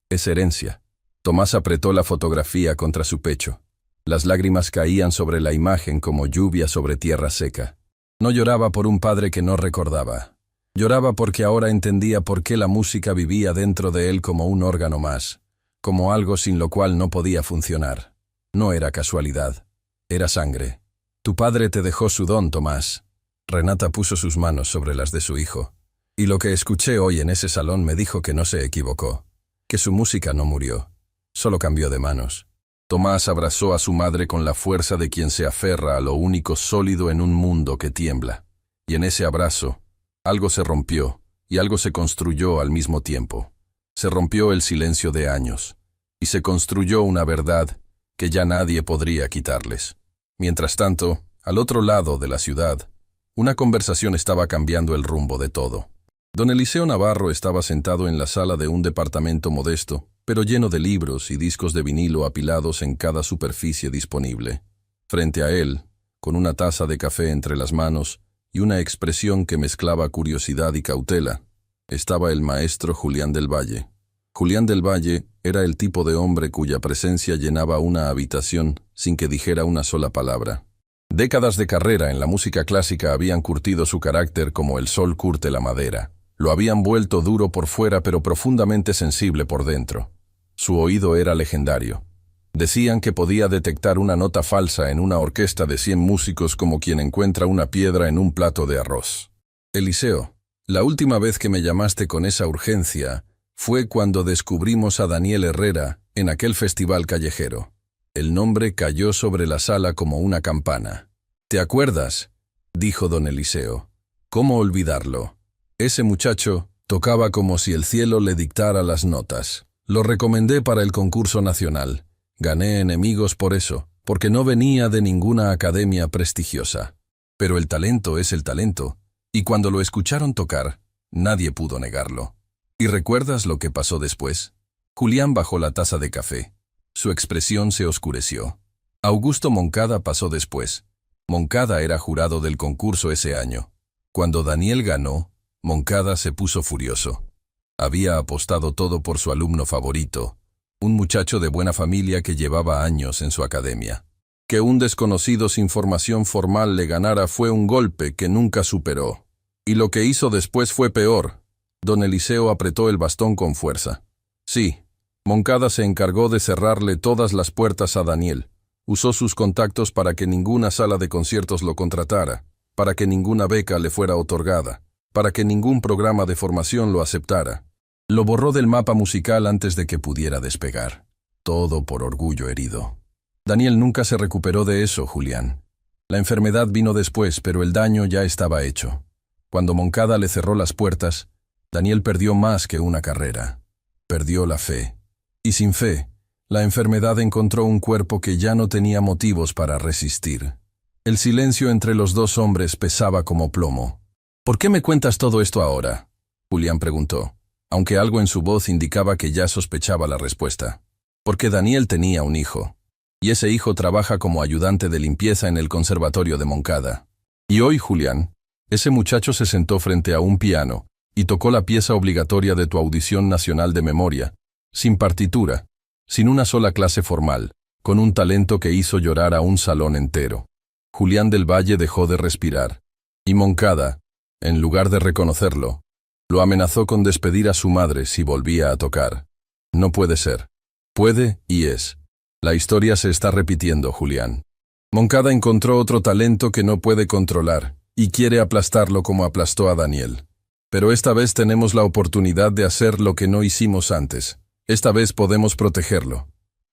es herencia. Tomás apretó la fotografía contra su pecho. Las lágrimas caían sobre la imagen como lluvia sobre tierra seca. No lloraba por un padre que no recordaba. Lloraba porque ahora entendía por qué la música vivía dentro de él como un órgano más, como algo sin lo cual no podía funcionar. No era casualidad, era sangre. Tu padre te dejó su don, Tomás. Renata puso sus manos sobre las de su hijo. Y lo que escuché hoy en ese salón me dijo que no se equivocó, que su música no murió, solo cambió de manos. Tomás abrazó a su madre con la fuerza de quien se aferra a lo único sólido en un mundo que tiembla. Y en ese abrazo, algo se rompió y algo se construyó al mismo tiempo. Se rompió el silencio de años y se construyó una verdad que ya nadie podría quitarles. Mientras tanto, al otro lado de la ciudad, una conversación estaba cambiando el rumbo de todo. Don Eliseo Navarro estaba sentado en la sala de un departamento modesto, pero lleno de libros y discos de vinilo apilados en cada superficie disponible. Frente a él, con una taza de café entre las manos y una expresión que mezclaba curiosidad y cautela, estaba el maestro Julián del Valle. Julián del Valle era el tipo de hombre cuya presencia llenaba una habitación sin que dijera una sola palabra. Décadas de carrera en la música clásica habían curtido su carácter como el sol curte la madera. Lo habían vuelto duro por fuera pero profundamente sensible por dentro. Su oído era legendario. Decían que podía detectar una nota falsa en una orquesta de 100 músicos como quien encuentra una piedra en un plato de arroz. Eliseo, la última vez que me llamaste con esa urgencia fue cuando descubrimos a Daniel Herrera en aquel festival callejero. El nombre cayó sobre la sala como una campana. ¿Te acuerdas?, dijo don Eliseo. ¿Cómo olvidarlo? Ese muchacho tocaba como si el cielo le dictara las notas. Lo recomendé para el concurso nacional. Gané enemigos por eso, porque no venía de ninguna academia prestigiosa. Pero el talento es el talento, y cuando lo escucharon tocar, nadie pudo negarlo. ¿Y recuerdas lo que pasó después? Julián bajó la taza de café. Su expresión se oscureció. Augusto Moncada pasó después. Moncada era jurado del concurso ese año. Cuando Daniel ganó, Moncada se puso furioso. Había apostado todo por su alumno favorito, un muchacho de buena familia que llevaba años en su academia. Que un desconocido sin formación formal le ganara fue un golpe que nunca superó. Y lo que hizo después fue peor. Don Eliseo apretó el bastón con fuerza. Sí, Moncada se encargó de cerrarle todas las puertas a Daniel. Usó sus contactos para que ninguna sala de conciertos lo contratara, para que ninguna beca le fuera otorgada, para que ningún programa de formación lo aceptara. Lo borró del mapa musical antes de que pudiera despegar. Todo por orgullo herido. Daniel nunca se recuperó de eso, Julián. La enfermedad vino después, pero el daño ya estaba hecho. Cuando Moncada le cerró las puertas, Daniel perdió más que una carrera. Perdió la fe. Y sin fe, la enfermedad encontró un cuerpo que ya no tenía motivos para resistir. El silencio entre los dos hombres pesaba como plomo. ¿Por qué me cuentas todo esto ahora?, Julián preguntó, aunque algo en su voz indicaba que ya sospechaba la respuesta. Porque Daniel tenía un hijo. Y ese hijo trabaja como ayudante de limpieza en el Conservatorio de Moncada. Y hoy, Julián, ese muchacho se sentó frente a un piano y tocó la pieza obligatoria de tu audición nacional de memoria, sin partitura, sin una sola clase formal, con un talento que hizo llorar a un salón entero. Julián del Valle dejó de respirar, y Moncada, en lugar de reconocerlo, lo amenazó con despedir a su madre si volvía a tocar. No puede ser. Puede y es. La historia se está repitiendo, Julián. Moncada encontró otro talento que no puede controlar, y quiere aplastarlo como aplastó a Daniel. Pero esta vez tenemos la oportunidad de hacer lo que no hicimos antes. Esta vez podemos protegerlo.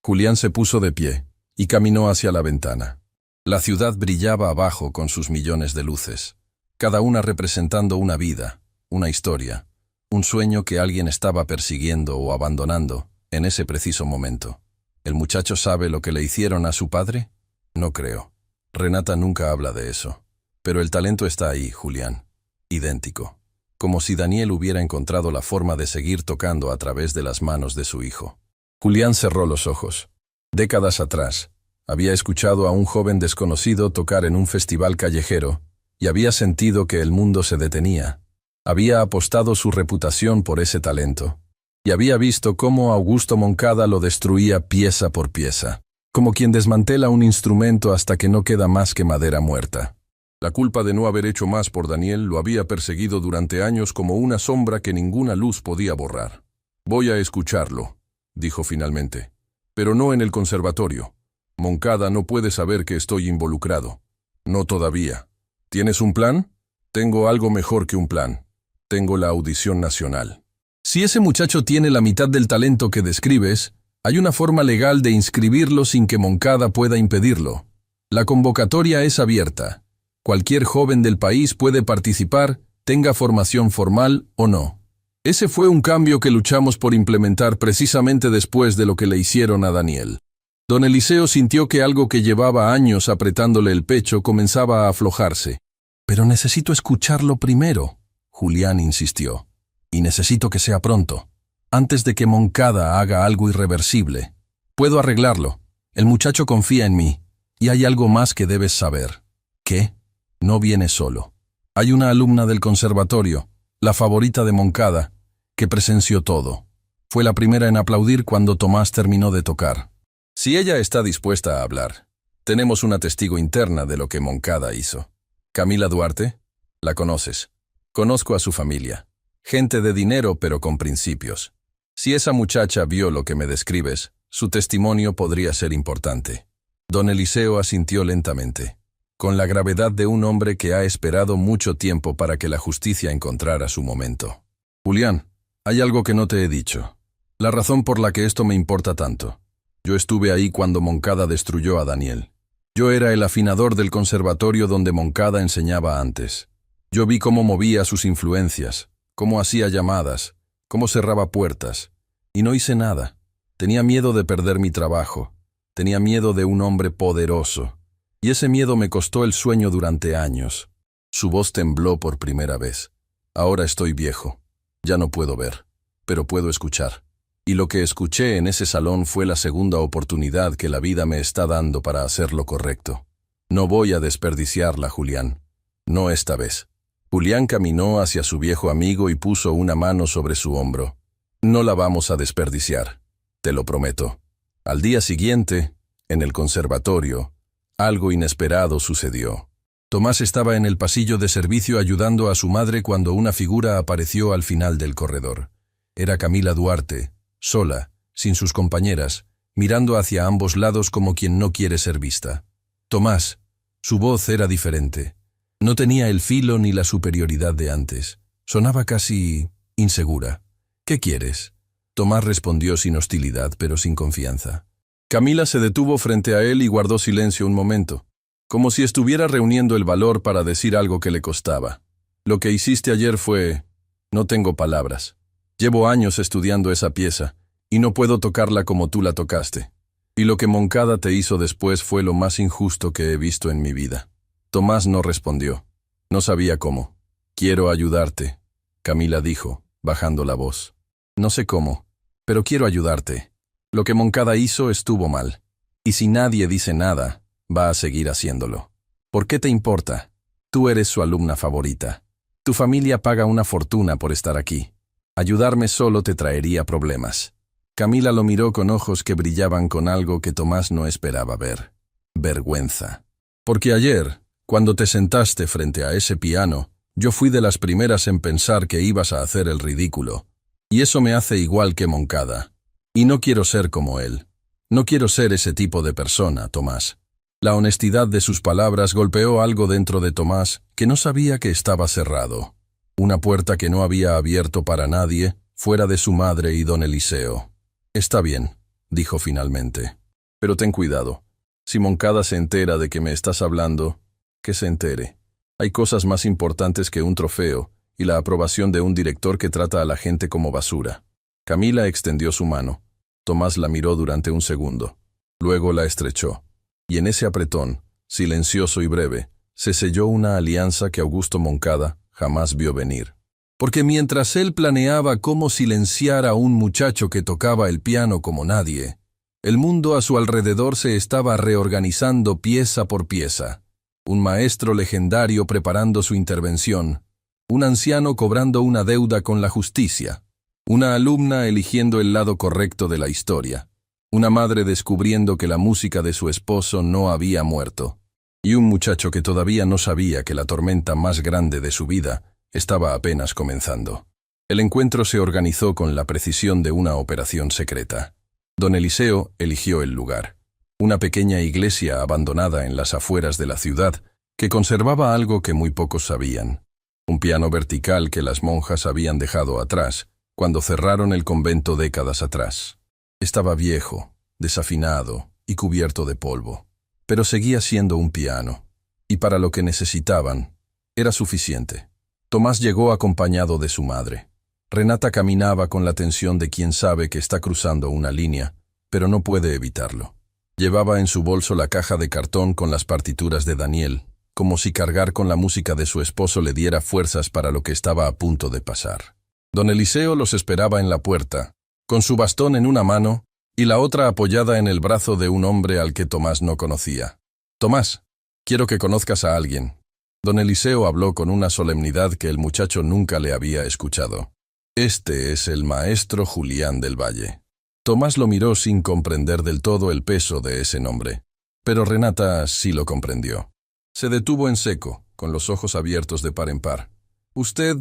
Julián se puso de pie y caminó hacia la ventana. La ciudad brillaba abajo con sus millones de luces, cada una representando una vida, una historia, un sueño que alguien estaba persiguiendo o abandonando en ese preciso momento. ¿El muchacho sabe lo que le hicieron a su padre? No creo. Renata nunca habla de eso. Pero el talento está ahí, Julián. Idéntico. Como si Daniel hubiera encontrado la forma de seguir tocando a través de las manos de su hijo. Julián cerró los ojos. Décadas atrás, había escuchado a un joven desconocido tocar en un festival callejero y había sentido que el mundo se detenía. Había apostado su reputación por ese talento. Y había visto cómo Augusto Moncada lo destruía pieza por pieza, como quien desmantela un instrumento hasta que no queda más que madera muerta. La culpa de no haber hecho más por Daniel lo había perseguido durante años como una sombra que ninguna luz podía borrar. «Voy a escucharlo», dijo finalmente, «pero no en el conservatorio. Moncada no puede saber que estoy involucrado. No todavía. ¿Tienes un plan? Tengo algo mejor que un plan. Tengo la audición nacional». Si ese muchacho tiene la mitad del talento que describes, hay una forma legal de inscribirlo sin que Moncada pueda impedirlo. La convocatoria es abierta. Cualquier joven del país puede participar, tenga formación formal o no. Ese fue un cambio que luchamos por implementar precisamente después de lo que le hicieron a Daniel. Don Eliseo sintió que algo que llevaba años apretándole el pecho comenzaba a aflojarse. «Pero necesito escucharlo primero», Julián insistió. «Y necesito que sea pronto, antes de que Moncada haga algo irreversible. Puedo arreglarlo. El muchacho confía en mí. Y hay algo más que debes saber». «¿Qué?» «No viene solo. Hay una alumna del conservatorio, la favorita de Moncada, que presenció todo. Fue la primera en aplaudir cuando Tomás terminó de tocar. Si ella está dispuesta a hablar, tenemos una testigo interna de lo que Moncada hizo. Camila Duarte, la conoces. Conozco a su familia. Gente de dinero pero con principios. Si esa muchacha vio lo que me describes, su testimonio podría ser importante». Don Eliseo asintió lentamente, con la gravedad de un hombre que ha esperado mucho tiempo para que la justicia encontrara su momento. «Julián, hay algo que no te he dicho. La razón por la que esto me importa tanto. Yo estuve ahí cuando Moncada destruyó a Daniel. Yo era el afinador del conservatorio donde Moncada enseñaba antes. Yo vi cómo movía sus influencias, cómo hacía llamadas, cómo cerraba puertas. Y no hice nada. Tenía miedo de perder mi trabajo. Tenía miedo de un hombre poderoso. Y ese miedo me costó el sueño durante años». Su voz tembló por primera vez. «Ahora estoy viejo. Ya no puedo ver, pero puedo escuchar. Y lo que escuché en ese salón fue la segunda oportunidad que la vida me está dando para hacer lo correcto. No voy a desperdiciarla, Julián. No esta vez». Julián caminó hacia su viejo amigo y puso una mano sobre su hombro. «No la vamos a desperdiciar, te lo prometo». Al día siguiente, en el conservatorio, Algo inesperado sucedió. Tomás estaba en el pasillo de servicio ayudando a su madre cuando una figura apareció al final del corredor. Era Camila Duarte, sola, sin sus compañeras, mirando hacia ambos lados como quien no quiere ser vista. Tomás, su voz era diferente. No tenía el filo ni la superioridad de antes. Sonaba casi insegura. ¿Qué quieres? Tomás respondió sin hostilidad, pero sin confianza. Camila se detuvo frente a él y guardó silencio un momento, como si estuviera reuniendo el valor para decir algo que le costaba. Lo que hiciste ayer fue... No tengo palabras. Llevo años estudiando esa pieza, y no puedo tocarla como tú la tocaste. Y lo que Moncada te hizo después fue lo más injusto que he visto en mi vida. Tomás no respondió. No sabía cómo. Quiero ayudarte, Camila dijo, bajando la voz. No sé cómo, pero quiero ayudarte. Lo que Moncada hizo estuvo mal. Y si nadie dice nada, va a seguir haciéndolo. ¿Por qué te importa? Tú eres su alumna favorita. Tu familia paga una fortuna por estar aquí. Ayudarme solo te traería problemas. Camila lo miró con ojos que brillaban con algo que Tomás no esperaba ver. Vergüenza. Porque ayer, cuando te sentaste frente a ese piano, yo fui de las primeras en pensar que ibas a hacer el ridículo. Y eso me hace igual que Moncada. Y no quiero ser como él. No quiero ser ese tipo de persona, Tomás. La honestidad de sus palabras golpeó algo dentro de Tomás que no sabía que estaba cerrado. Una puerta que no había abierto para nadie, fuera de su madre y don Eliseo. Está bien, dijo finalmente. Pero ten cuidado. Si Moncada se entera de que me estás hablando, que se entere. Hay cosas más importantes que un trofeo y la aprobación de un director que trata a la gente como basura. Camila extendió su mano. Tomás la miró durante un segundo. Luego la estrechó. Y en ese apretón, silencioso y breve, se selló una alianza que Augusto Moncada jamás vio venir. Porque mientras él planeaba cómo silenciar a un muchacho que tocaba el piano como nadie, el mundo a su alrededor se estaba reorganizando pieza por pieza. Un maestro legendario preparando su intervención, un anciano cobrando una deuda con la justicia, una alumna eligiendo el lado correcto de la historia, una madre descubriendo que la música de su esposo no había muerto, y un muchacho que todavía no sabía que la tormenta más grande de su vida estaba apenas comenzando. El encuentro se organizó con la precisión de una operación secreta. Don Eliseo eligió el lugar. Una pequeña iglesia abandonada en las afueras de la ciudad que conservaba algo que muy pocos sabían. Un piano vertical que las monjas habían dejado atrás cuando cerraron el convento décadas atrás. Estaba viejo, desafinado y cubierto de polvo, pero seguía siendo un piano, y para lo que necesitaban, era suficiente. Tomás llegó acompañado de su madre. Renata caminaba con la tensión de quien sabe que está cruzando una línea, pero no puede evitarlo. Llevaba en su bolso la caja de cartón con las partituras de Daniel, como si cargar con la música de su esposo le diera fuerzas para lo que estaba a punto de pasar. Don Eliseo los esperaba en la puerta, con su bastón en una mano y la otra apoyada en el brazo de un hombre al que Tomás no conocía. «Tomás, quiero que conozcas a alguien». Don Eliseo habló con una solemnidad que el muchacho nunca le había escuchado. «Este es el maestro Julián del Valle». Tomás lo miró sin comprender del todo el peso de ese nombre, pero Renata sí lo comprendió. Se detuvo en seco, con los ojos abiertos de par en par. Usted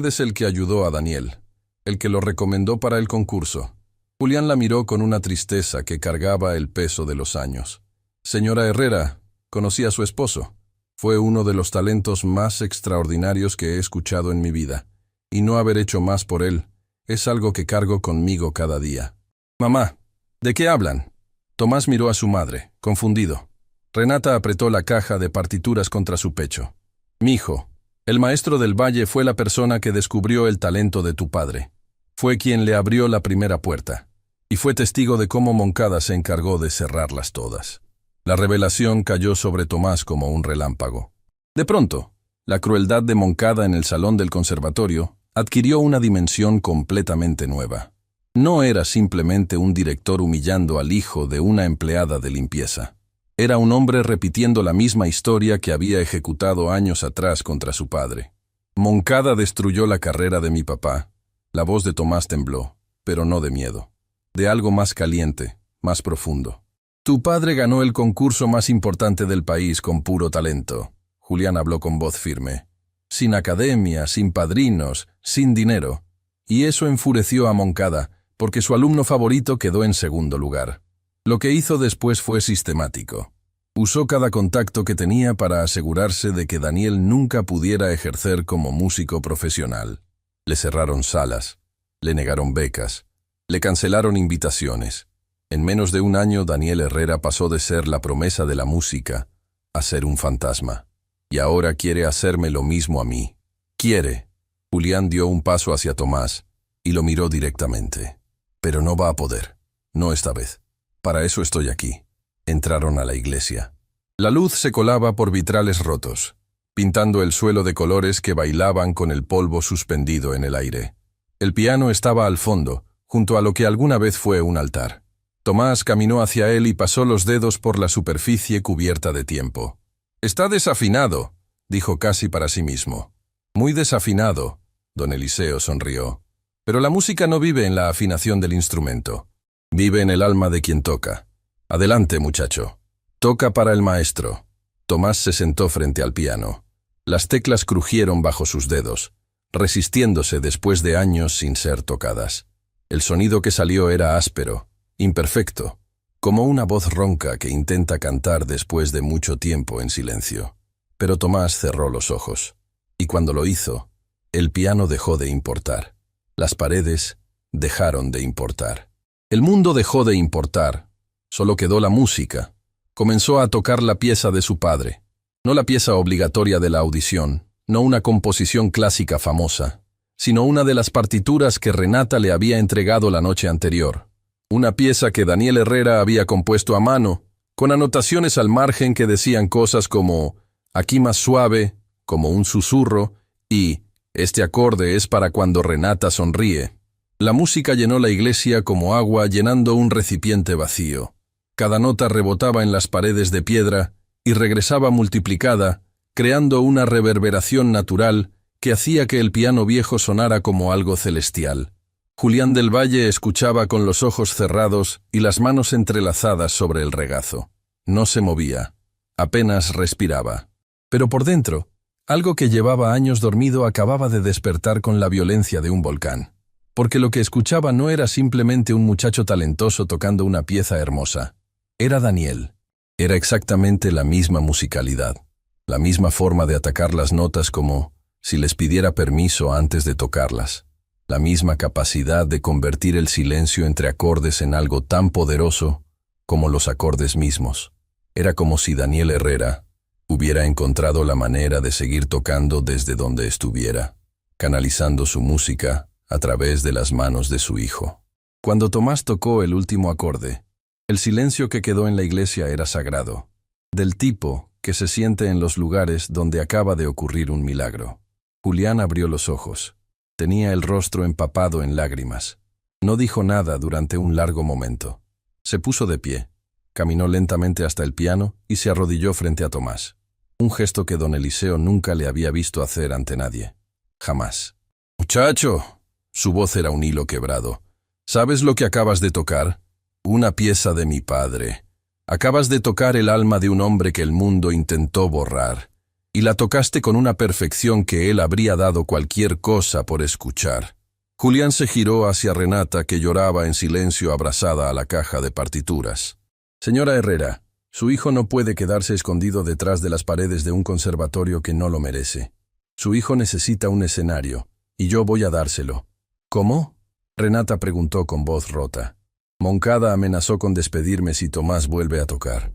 es el que ayudó a Daniel, el que lo recomendó para el concurso». Julián la miró con una tristeza que cargaba el peso de los años. «Señora Herrera, conocí a su esposo. Fue uno de los talentos más extraordinarios que he escuchado en mi vida, y no haber hecho más por él es algo que cargo conmigo cada día». «Mamá, ¿de qué hablan?» Tomás miró a su madre, confundido. Renata apretó la caja de partituras contra su pecho. «Mijo, el maestro del Valle fue la persona que descubrió el talento de tu padre. Fue quien le abrió la primera puerta, y fue testigo de cómo Moncada se encargó de cerrarlas todas». La revelación cayó sobre Tomás como un relámpago. De pronto, la crueldad de Moncada en el salón del conservatorio adquirió una dimensión completamente nueva. No era simplemente un director humillando al hijo de una empleada de limpieza. Era un hombre repitiendo la misma historia que había ejecutado años atrás contra su padre. «Moncada destruyó la carrera de mi papá». La voz de Tomás tembló, pero no de miedo. De algo más caliente, más profundo. Tu padre ganó el concurso más importante del país con puro talento. Julián habló con voz firme. Sin academia, sin padrinos, sin dinero. Y eso enfureció a Moncada, porque su alumno favorito quedó en segundo lugar. Lo que hizo después fue sistemático. Usó cada contacto que tenía para asegurarse de que Daniel nunca pudiera ejercer como músico profesional. Le cerraron salas, le negaron becas, le cancelaron invitaciones. En menos de un año, Daniel Herrera pasó de ser la promesa de la música a ser un fantasma. Y ahora quiere hacerme lo mismo a mí. Quiere. Julián dio un paso hacia Tomás y lo miró directamente. Pero no va a poder. No esta vez. Para eso estoy aquí. Entraron a la iglesia. La luz se colaba por vitrales rotos, pintando el suelo de colores que bailaban con el polvo suspendido en el aire. El piano estaba al fondo, junto a lo que alguna vez fue un altar. Tomás caminó hacia él y pasó los dedos por la superficie cubierta de tiempo. «Está desafinado», dijo casi para sí mismo. «Muy desafinado», don Eliseo sonrió. «Pero la música no vive en la afinación del instrumento. Vive en el alma de quien toca. Adelante, muchacho. Toca para el maestro». Tomás se sentó frente al piano. Las teclas crujieron bajo sus dedos, resistiéndose después de años sin ser tocadas. El sonido que salió era áspero, imperfecto, como una voz ronca que intenta cantar después de mucho tiempo en silencio. Pero Tomás cerró los ojos, y cuando lo hizo, el piano dejó de importar. Las paredes dejaron de importar. El mundo dejó de importar. Solo quedó la música. Comenzó a tocar la pieza de su padre. No la pieza obligatoria de la audición, no una composición clásica famosa, sino una de las partituras que Renata le había entregado la noche anterior. Una pieza que Daniel Herrera había compuesto a mano, con anotaciones al margen que decían cosas como «aquí más suave», como un susurro, y «este acorde es para cuando Renata sonríe». La música llenó la iglesia como agua llenando un recipiente vacío. Cada nota rebotaba en las paredes de piedra y regresaba multiplicada, creando una reverberación natural que hacía que el piano viejo sonara como algo celestial. Julián del Valle escuchaba con los ojos cerrados y las manos entrelazadas sobre el regazo. No se movía, apenas respiraba. Pero por dentro, algo que llevaba años dormido acababa de despertar con la violencia de un volcán. Porque lo que escuchaba no era simplemente un muchacho talentoso tocando una pieza hermosa. Era Daniel. Era exactamente la misma musicalidad, la misma forma de atacar las notas como si les pidiera permiso antes de tocarlas, la misma capacidad de convertir el silencio entre acordes en algo tan poderoso como los acordes mismos. Era como si Daniel Herrera hubiera encontrado la manera de seguir tocando desde donde estuviera, canalizando su música a través de las manos de su hijo. Cuando Tomás tocó el último acorde, el silencio que quedó en la iglesia era sagrado, del tipo que se siente en los lugares donde acaba de ocurrir un milagro. Julián abrió los ojos. Tenía el rostro empapado en lágrimas. No dijo nada durante un largo momento. Se puso de pie, caminó lentamente hasta el piano y se arrodilló frente a Tomás. Un gesto que don Eliseo nunca le había visto hacer ante nadie. Jamás. «Muchacho», su voz era un hilo quebrado, «¿sabes lo que acabas de tocar? Una pieza de mi padre. Acabas de tocar el alma de un hombre que el mundo intentó borrar, y la tocaste con una perfección que él habría dado cualquier cosa por escuchar». Julián se giró hacia Renata, que lloraba en silencio abrazada a la caja de partituras. «Señora Herrera, su hijo no puede quedarse escondido detrás de las paredes de un conservatorio que no lo merece. Su hijo necesita un escenario, y yo voy a dárselo». «¿Cómo?», Renata preguntó con voz rota. «Moncada amenazó con despedirme si Tomás vuelve a tocar.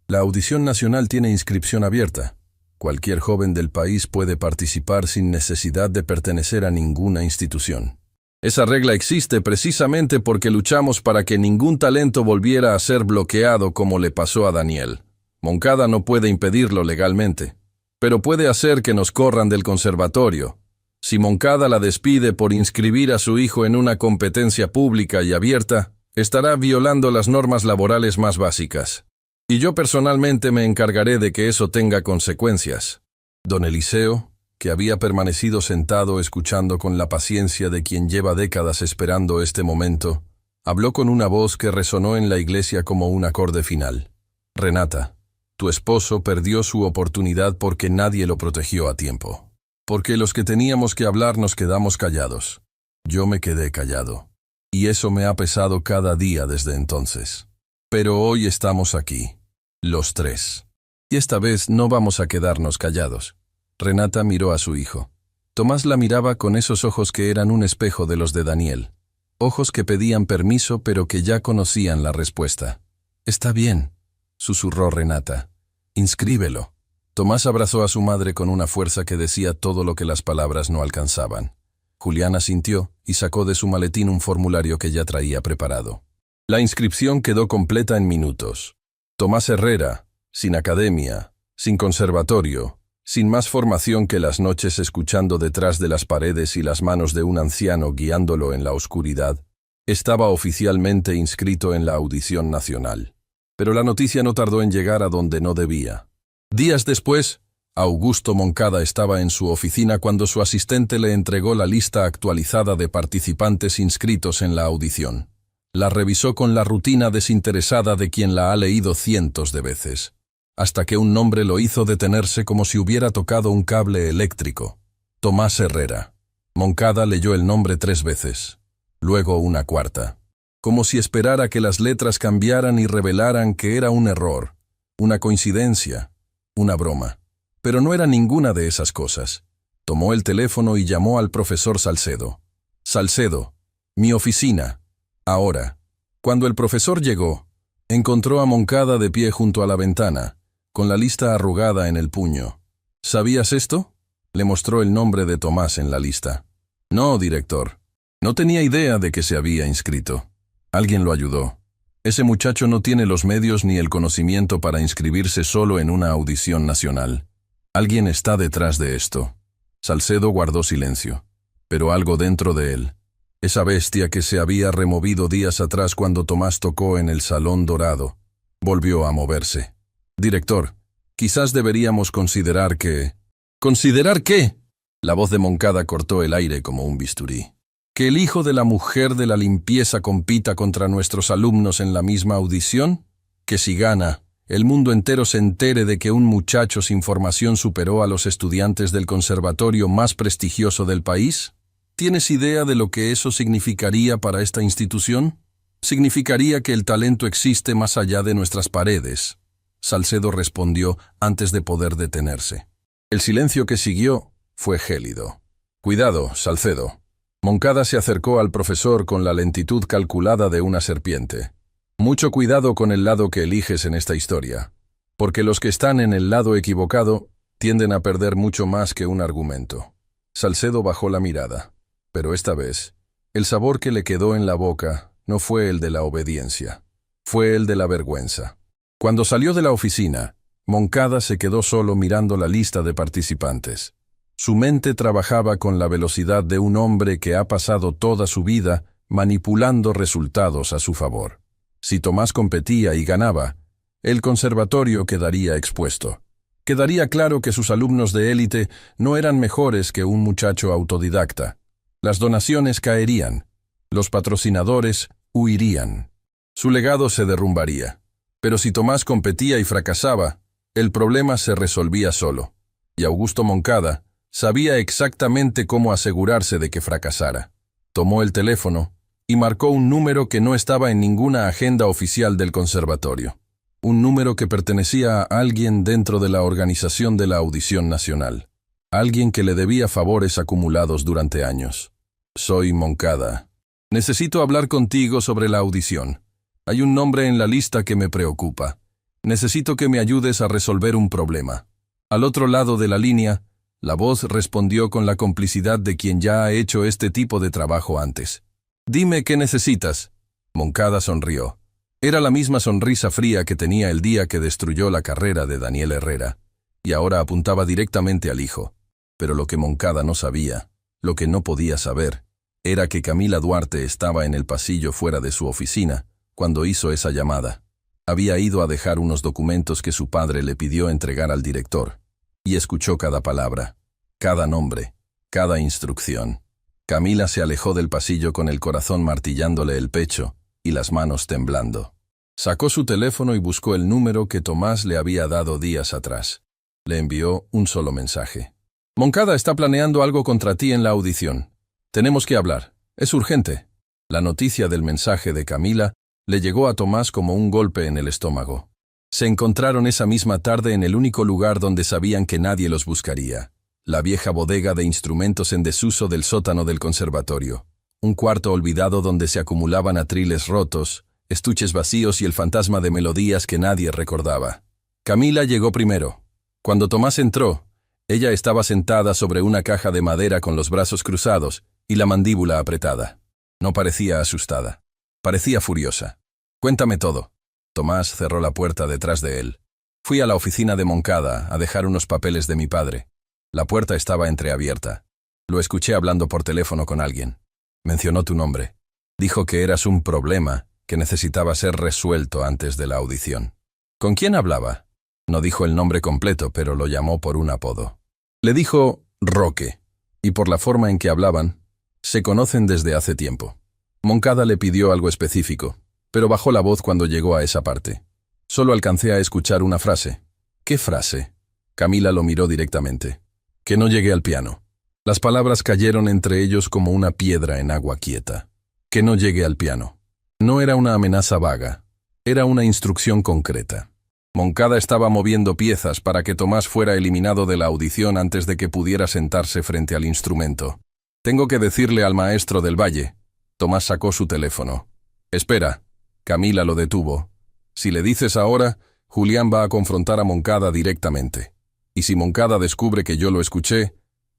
La audición nacional tiene inscripción abierta. Cualquier joven del país puede participar sin necesidad de pertenecer a ninguna institución. Esa regla existe precisamente porque luchamos para que ningún talento volviera a ser bloqueado como le pasó a Daniel. Moncada no puede impedirlo legalmente, pero puede hacer que nos corran del conservatorio. Si Moncada la despide por inscribir a su hijo en una competencia pública y abierta, estará violando las normas laborales más básicas. Y yo personalmente me encargaré de que eso tenga consecuencias». Don Eliseo, que había permanecido sentado escuchando con la paciencia de quien lleva décadas esperando este momento, Habló con una voz que resonó en la iglesia como un acorde final. Renata, tu esposo perdió su oportunidad porque nadie lo protegió a tiempo. Porque los que teníamos que hablar nos quedamos callados. Yo me quedé callado. Y eso me ha pesado cada día desde entonces. Pero hoy estamos aquí, los tres. Y esta vez no vamos a quedarnos callados. Renata miró a su hijo. Tomás la miraba con esos ojos que eran un espejo de los de Daniel. Ojos que pedían permiso pero que ya conocían la respuesta. «Está bien», susurró Renata. «Inscríbelo». Tomás abrazó a su madre con una fuerza que decía todo lo que las palabras no alcanzaban. Julián asintió y sacó de su maletín un formulario que ya traía preparado. La inscripción quedó completa en minutos. Tomás Herrera, sin academia, sin conservatorio, sin más formación que las noches escuchando detrás de las paredes y las manos de un anciano guiándolo en la oscuridad, estaba oficialmente inscrito en la audición nacional. Pero la noticia no tardó en llegar a donde no debía. Días después, Augusto Moncada estaba en su oficina cuando su asistente le entregó la lista actualizada de participantes inscritos en la audición. La revisó con la rutina desinteresada de quien la ha leído cientos de veces, hasta que un nombre lo hizo detenerse como si hubiera tocado un cable eléctrico. Tomás Herrera. Moncada leyó el nombre 3 veces, luego una cuarta, como si esperara que las letras cambiaran y revelaran que era un error, una coincidencia, una broma. Pero no era ninguna de esas cosas. Tomó el teléfono y llamó al profesor Salcedo. «Salcedo, mi oficina. Ahora». Cuando el profesor llegó, encontró a Moncada de pie junto a la ventana, con la lista arrugada en el puño. «¿Sabías esto?», le mostró el nombre de Tomás en la lista. «No, director. No tenía idea de que se había inscrito. Alguien lo ayudó. Ese muchacho no tiene los medios ni el conocimiento para inscribirse solo en una audición nacional. Alguien está detrás de esto». Salcedo guardó silencio, pero algo dentro de él, esa bestia que se había removido días atrás cuando Tomás tocó en el Salón Dorado, volvió a moverse. «Director, quizás deberíamos considerar que...» «¿Considerar qué?», la voz de Moncada cortó el aire como un bisturí. «¿Que el hijo de la mujer de la limpieza compita contra nuestros alumnos en la misma audición? ¿Que si gana, el mundo entero se entere de que un muchacho sin formación superó a los estudiantes del conservatorio más prestigioso del país? ¿Tienes idea de lo que eso significaría para esta institución? Significaría que el talento existe más allá de nuestras paredes». Salcedo respondió antes de poder detenerse. El silencio que siguió fue gélido. «Cuidado, Salcedo». Moncada se acercó al profesor con la lentitud calculada de una serpiente. «Mucho cuidado con el lado que eliges en esta historia, porque los que están en el lado equivocado tienden a perder mucho más que un argumento». Salcedo bajó la mirada, pero esta vez, el sabor que le quedó en la boca no fue el de la obediencia, fue el de la vergüenza. Cuando salió de la oficina, Moncada se quedó solo mirando la lista de participantes. Su mente trabajaba con la velocidad de un hombre que ha pasado toda su vida manipulando resultados a su favor. Si Tomás competía y ganaba, el conservatorio quedaría expuesto. Quedaría claro que sus alumnos de élite no eran mejores que un muchacho autodidacta. Las donaciones caerían, los patrocinadores huirían. Su legado se derrumbaría. Pero si Tomás competía y fracasaba, el problema se resolvía solo. Y Augusto Moncada sabía exactamente cómo asegurarse de que fracasara. Tomó el teléfono y marcó un número que no estaba en ninguna agenda oficial del conservatorio. Un número que pertenecía a alguien dentro de la organización de la audición nacional. Alguien que le debía favores acumulados durante años. «Soy Moncada. Necesito hablar contigo sobre la audición. Hay un nombre en la lista que me preocupa. Necesito que me ayudes a resolver un problema». Al otro lado de la línea, la voz respondió con la complicidad de quien ya ha hecho este tipo de trabajo antes. «Dime qué necesitas». Moncada sonrió. Era la misma sonrisa fría que tenía el día que destruyó la carrera de Daniel Herrera, y ahora apuntaba directamente al hijo. Pero lo que Moncada no sabía, lo que no podía saber, era que Camila Duarte estaba en el pasillo fuera de su oficina cuando hizo esa llamada. Había ido a dejar unos documentos que su padre le pidió entregar al director, y escuchó cada palabra, cada nombre, cada instrucción. Camila se alejó del pasillo con el corazón martillándole el pecho, y las manos temblando. Sacó su teléfono y buscó el número que Tomás le había dado días atrás. Le envió un solo mensaje. «Moncada está planeando algo contra ti en la audición. Tenemos que hablar. Es urgente». La noticia del mensaje de Camila le llegó a Tomás como un golpe en el estómago. Se encontraron esa misma tarde en el único lugar donde sabían que nadie los buscaría. La vieja bodega de instrumentos en desuso del sótano del conservatorio. Un cuarto olvidado donde se acumulaban atriles rotos, estuches vacíos y el fantasma de melodías que nadie recordaba. Camila llegó primero. Cuando Tomás entró, ella estaba sentada sobre una caja de madera con los brazos cruzados y la mandíbula apretada. No parecía asustada. Parecía furiosa. «Cuéntame todo». Tomás cerró la puerta detrás de él. «Fui a la oficina de Moncada a dejar unos papeles de mi padre. La puerta estaba entreabierta. Lo escuché hablando por teléfono con alguien. Mencionó tu nombre. Dijo que eras un problema que necesitaba ser resuelto antes de la audición». «¿Con quién hablaba?» No dijo el nombre completo, pero lo llamó por un apodo. Le dijo Roque, y por la forma en que hablaban, se conocen desde hace tiempo. Moncada le pidió algo específico, pero bajó la voz cuando llegó a esa parte. Solo alcancé a escuchar una frase. «¿Qué frase?» Camila lo miró directamente. «Que no llegue al piano». Las palabras cayeron entre ellos como una piedra en agua quieta. «Que no llegue al piano». No era una amenaza vaga, era una instrucción concreta. Moncada estaba moviendo piezas para que Tomás fuera eliminado de la audición antes de que pudiera sentarse frente al instrumento. «Tengo que decirle al maestro del Valle». Tomás sacó su teléfono. «Espera». Camila lo detuvo. «Si le dices ahora, Julián va a confrontar a Moncada directamente. Y si Moncada descubre que yo lo escuché,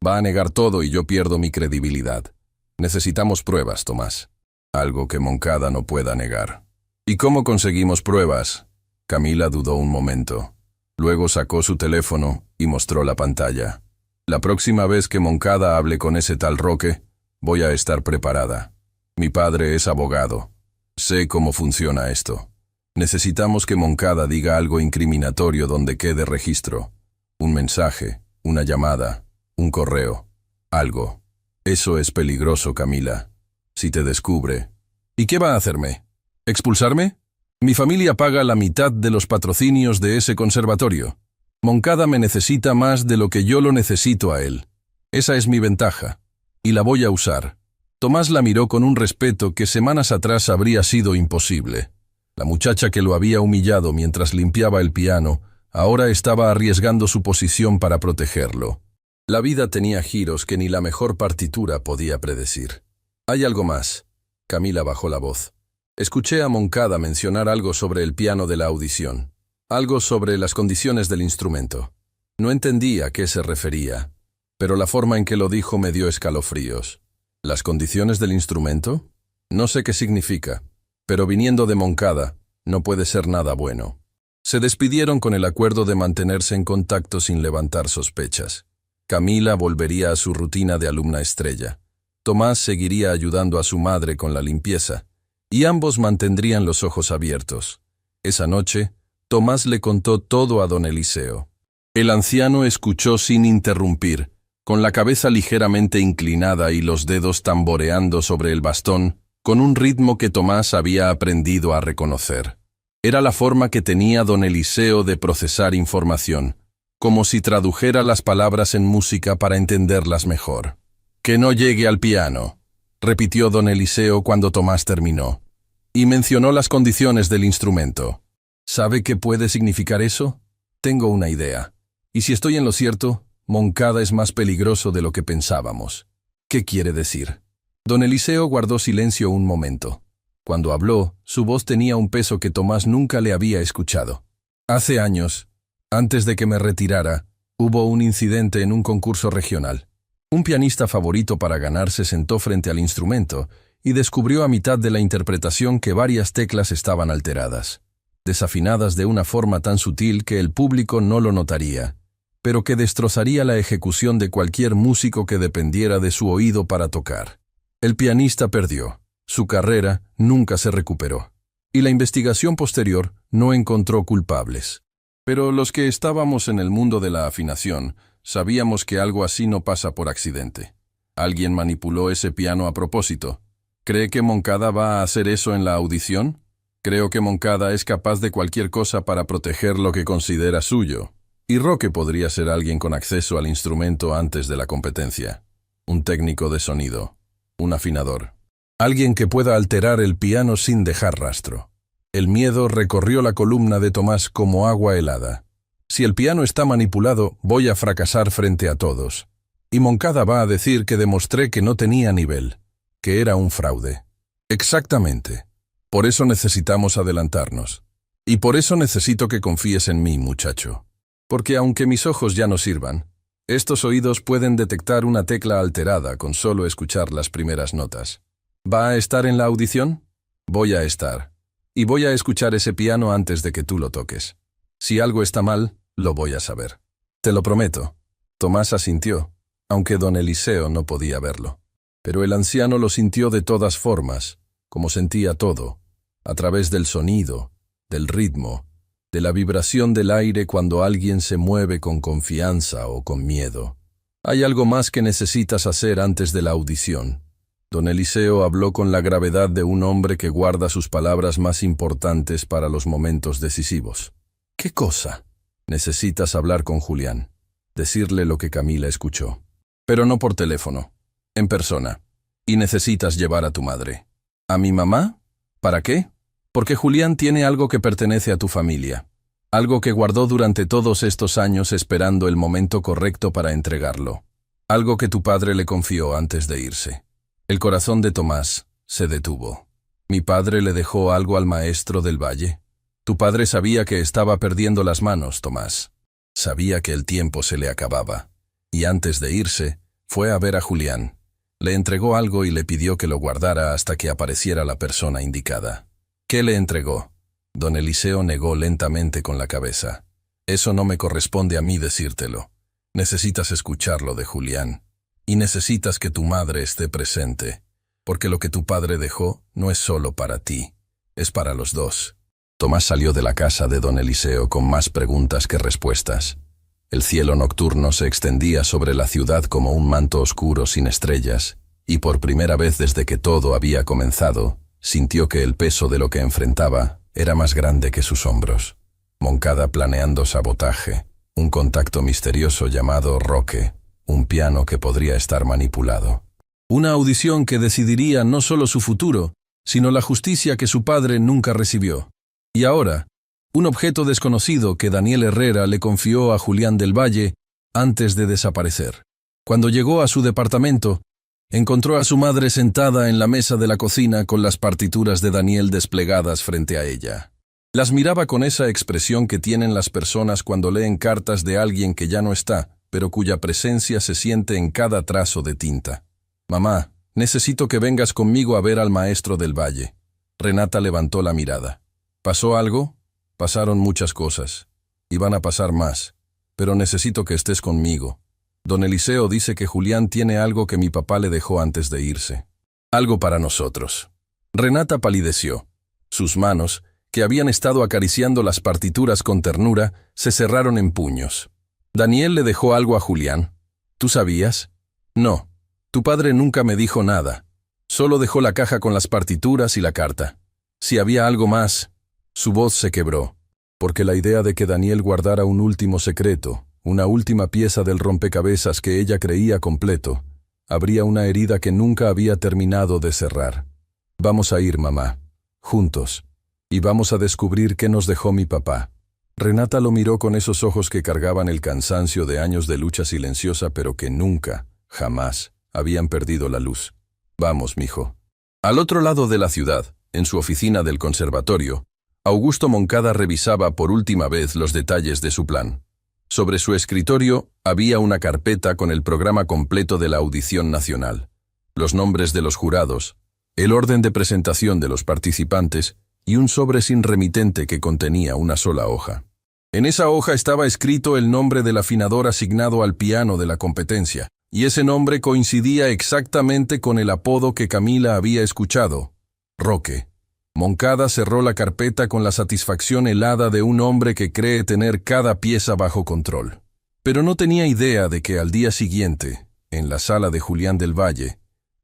va a negar todo y yo pierdo mi credibilidad. Necesitamos pruebas, Tomás». «Algo que Moncada no pueda negar». «¿Y cómo conseguimos pruebas?» Camila dudó un momento. Luego sacó su teléfono y mostró la pantalla. «La próxima vez que Moncada hable con ese tal Roque, voy a estar preparada. Mi padre es abogado. Sé cómo funciona esto. Necesitamos que Moncada diga algo incriminatorio donde quede registro. Un mensaje, una llamada, un correo, algo. Eso es peligroso, Camila. Si te descubre». «¿Y qué va a hacerme? ¿Expulsarme? Mi familia paga la mitad de los patrocinios de ese conservatorio. Moncada me necesita más de lo que yo lo necesito a él. Esa es mi ventaja, y la voy a usar». Tomás la miró con un respeto que semanas atrás habría sido imposible. La muchacha que lo había humillado mientras limpiaba el piano, ahora estaba arriesgando su posición para protegerlo. La vida tenía giros que ni la mejor partitura podía predecir. «Hay algo más». Camila bajó la voz. «Escuché a Moncada mencionar algo sobre el piano de la audición. Algo sobre las condiciones del instrumento. No entendí a qué se refería, pero la forma en que lo dijo me dio escalofríos. ¿Las condiciones del instrumento? No sé qué significa, pero viniendo de Moncada, no puede ser nada bueno». Se despidieron con el acuerdo de mantenerse en contacto sin levantar sospechas. Camila volvería a su rutina de alumna estrella. Tomás seguiría ayudando a su madre con la limpieza, y ambos mantendrían los ojos abiertos. Esa noche, Tomás le contó todo a don Eliseo. El anciano escuchó sin interrumpir, con la cabeza ligeramente inclinada y los dedos tamboreando sobre el bastón, con un ritmo que Tomás había aprendido a reconocer. Era la forma que tenía don Eliseo de procesar información, como si tradujera las palabras en música para entenderlas mejor. «Que no llegue al piano», repitió don Eliseo cuando Tomás terminó, y mencionó las condiciones del instrumento. «¿Sabe qué puede significar eso? Tengo una idea. Y si estoy en lo cierto, Moncada es más peligroso de lo que pensábamos». «¿Qué quiere decir?» Don Eliseo guardó silencio un momento. Cuando habló, su voz tenía un peso que Tomás nunca le había escuchado. «Hace años, antes de que me retirara, hubo un incidente en un concurso regional. Un pianista favorito para ganar se sentó frente al instrumento y descubrió a mitad de la interpretación que varias teclas estaban alteradas, desafinadas de una forma tan sutil que el público no lo notaría, pero que destrozaría la ejecución de cualquier músico que dependiera de su oído para tocar. El pianista perdió, su carrera nunca se recuperó, y la investigación posterior no encontró culpables. Pero los que estábamos en el mundo de la afinación sabíamos que algo así no pasa por accidente. Alguien manipuló ese piano a propósito. ¿Cree que Moncada va a hacer eso en la audición? Creo que Moncada es capaz de cualquier cosa para proteger lo que considera suyo. Y Roque podría ser alguien con acceso al instrumento antes de la competencia. Un técnico de sonido. Un afinador. Alguien que pueda alterar el piano sin dejar rastro. El miedo recorrió la columna de Tomás como agua helada. Si el piano está manipulado, voy a fracasar frente a todos. Y Moncada va a decir que demostré que no tenía nivel, que era un fraude. Exactamente. Por eso necesitamos adelantarnos. Y por eso necesito que confíes en mí, muchacho. Porque aunque mis ojos ya no sirvan, estos oídos pueden detectar una tecla alterada con solo escuchar las primeras notas. ¿Va a estar en la audición? Voy a estar. Y voy a escuchar ese piano antes de que tú lo toques. Si algo está mal, lo voy a saber. Te lo prometo. Tomás asintió, aunque don Eliseo no podía verlo. Pero el anciano lo sintió de todas formas, como sentía todo, a través del sonido, del ritmo, de la vibración del aire cuando alguien se mueve con confianza o con miedo. Hay algo más que necesitas hacer antes de la audición. Don Eliseo habló con la gravedad de un hombre que guarda sus palabras más importantes para los momentos decisivos. ¿Qué cosa? Necesitas hablar con Julián, decirle lo que Camila escuchó. Pero no por teléfono, en persona. Y necesitas llevar a tu madre. ¿A mi mamá? ¿Para qué? Porque Julián tiene algo que pertenece a tu familia. Algo que guardó durante todos estos años esperando el momento correcto para entregarlo. Algo que tu padre le confió antes de irse. El corazón de Tomás se detuvo. ¿Mi padre le dejó algo al maestro del valle? Tu padre sabía que estaba perdiendo las manos, Tomás. Sabía que el tiempo se le acababa. Y antes de irse, fue a ver a Julián. Le entregó algo y le pidió que lo guardara hasta que apareciera la persona indicada. ¿Qué le entregó? Don Eliseo negó lentamente con la cabeza. Eso no me corresponde a mí decírtelo. Necesitas escucharlo de Julián. Y necesitas que tu madre esté presente. Porque lo que tu padre dejó no es solo para ti. Es para los dos. Tomás salió de la casa de don Eliseo con más preguntas que respuestas. El cielo nocturno se extendía sobre la ciudad como un manto oscuro sin estrellas, y por primera vez desde que todo había comenzado, sintió que el peso de lo que enfrentaba era más grande que sus hombros. Moncada planeando sabotaje, un contacto misterioso llamado Roque, un piano que podría estar manipulado. Una audición que decidiría no solo su futuro, sino la justicia que su padre nunca recibió. Y ahora, un objeto desconocido que Daniel Herrera le confió a Julián del Valle antes de desaparecer. Cuando llegó a su departamento, encontró a su madre sentada en la mesa de la cocina con las partituras de Daniel desplegadas frente a ella. Las miraba con esa expresión que tienen las personas cuando leen cartas de alguien que ya no está, pero cuya presencia se siente en cada trazo de tinta. «Mamá, necesito que vengas conmigo a ver al maestro del Valle». Renata levantó la mirada. ¿Pasó algo? Pasaron muchas cosas. Y van a pasar más. Pero necesito que estés conmigo. Don Eliseo dice que Julián tiene algo que mi papá le dejó antes de irse. Algo para nosotros. Renata palideció. Sus manos, que habían estado acariciando las partituras con ternura, se cerraron en puños. ¿Daniel le dejó algo a Julián? ¿Tú sabías? No. Tu padre nunca me dijo nada. Solo dejó la caja con las partituras y la carta. Si había algo más... Su voz se quebró, porque la idea de que Daniel guardara un último secreto, una última pieza del rompecabezas que ella creía completo, abría una herida que nunca había terminado de cerrar. Vamos a ir, mamá, juntos, y vamos a descubrir qué nos dejó mi papá. Renata lo miró con esos ojos que cargaban el cansancio de años de lucha silenciosa, pero que nunca, jamás, habían perdido la luz. Vamos, mijo. Al otro lado de la ciudad, en su oficina del conservatorio, Augusto Moncada revisaba por última vez los detalles de su plan. Sobre su escritorio había una carpeta con el programa completo de la audición nacional, los nombres de los jurados, el orden de presentación de los participantes y un sobre sin remitente que contenía una sola hoja. En esa hoja estaba escrito el nombre del afinador asignado al piano de la competencia, y ese nombre coincidía exactamente con el apodo que Camila había escuchado, Roque. Moncada cerró la carpeta con la satisfacción helada de un hombre que cree tener cada pieza bajo control. Pero no tenía idea de que al día siguiente, en la sala de Julián del Valle,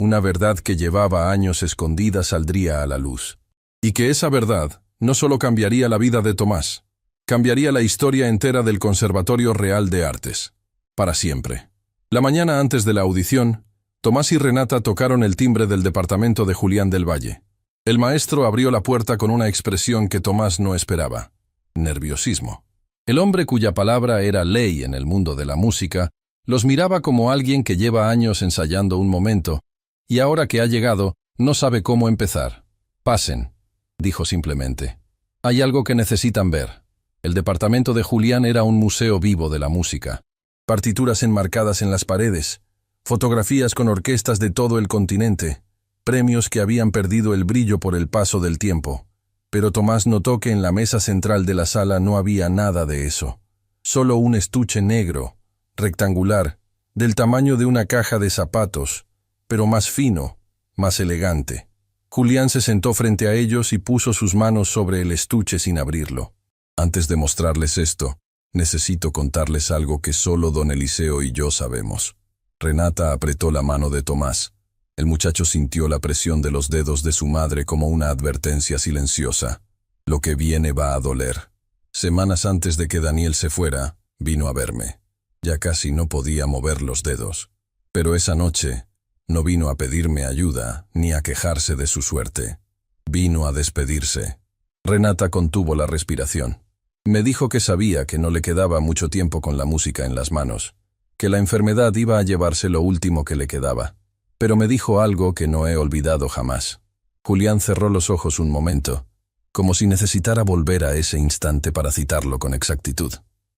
una verdad que llevaba años escondida saldría a la luz. Y que esa verdad no solo cambiaría la vida de Tomás, cambiaría la historia entera del Conservatorio Real de Artes. Para siempre. La mañana antes de la audición, Tomás y Renata tocaron el timbre del departamento de Julián del Valle. El maestro abrió la puerta con una expresión que Tomás no esperaba: nerviosismo. El hombre cuya palabra era ley en el mundo de la música los miraba como alguien que lleva años ensayando un momento, y ahora que ha llegado, no sabe cómo empezar. «Pasen», dijo simplemente. «Hay algo que necesitan ver». El departamento de Julián era un museo vivo de la música. Partituras enmarcadas en las paredes, fotografías con orquestas de todo el continente, premios que habían perdido el brillo por el paso del tiempo. Pero Tomás notó que en la mesa central de la sala no había nada de eso. Solo un estuche negro, rectangular, del tamaño de una caja de zapatos, pero más fino, más elegante. Julián se sentó frente a ellos y puso sus manos sobre el estuche sin abrirlo. «Antes de mostrarles esto, necesito contarles algo que solo don Eliseo y yo sabemos». Renata apretó la mano de Tomás. El muchacho sintió la presión de los dedos de su madre como una advertencia silenciosa. «Lo que viene va a doler». Semanas antes de que Daniel se fuera, vino a verme. Ya casi no podía mover los dedos. Pero esa noche no vino a pedirme ayuda ni a quejarse de su suerte. Vino a despedirse. Renata contuvo la respiración. Me dijo que sabía que no le quedaba mucho tiempo con la música en las manos, que la enfermedad iba a llevarse lo último que le quedaba. Pero me dijo algo que no he olvidado jamás. Julián cerró los ojos un momento, como si necesitara volver a ese instante para citarlo con exactitud.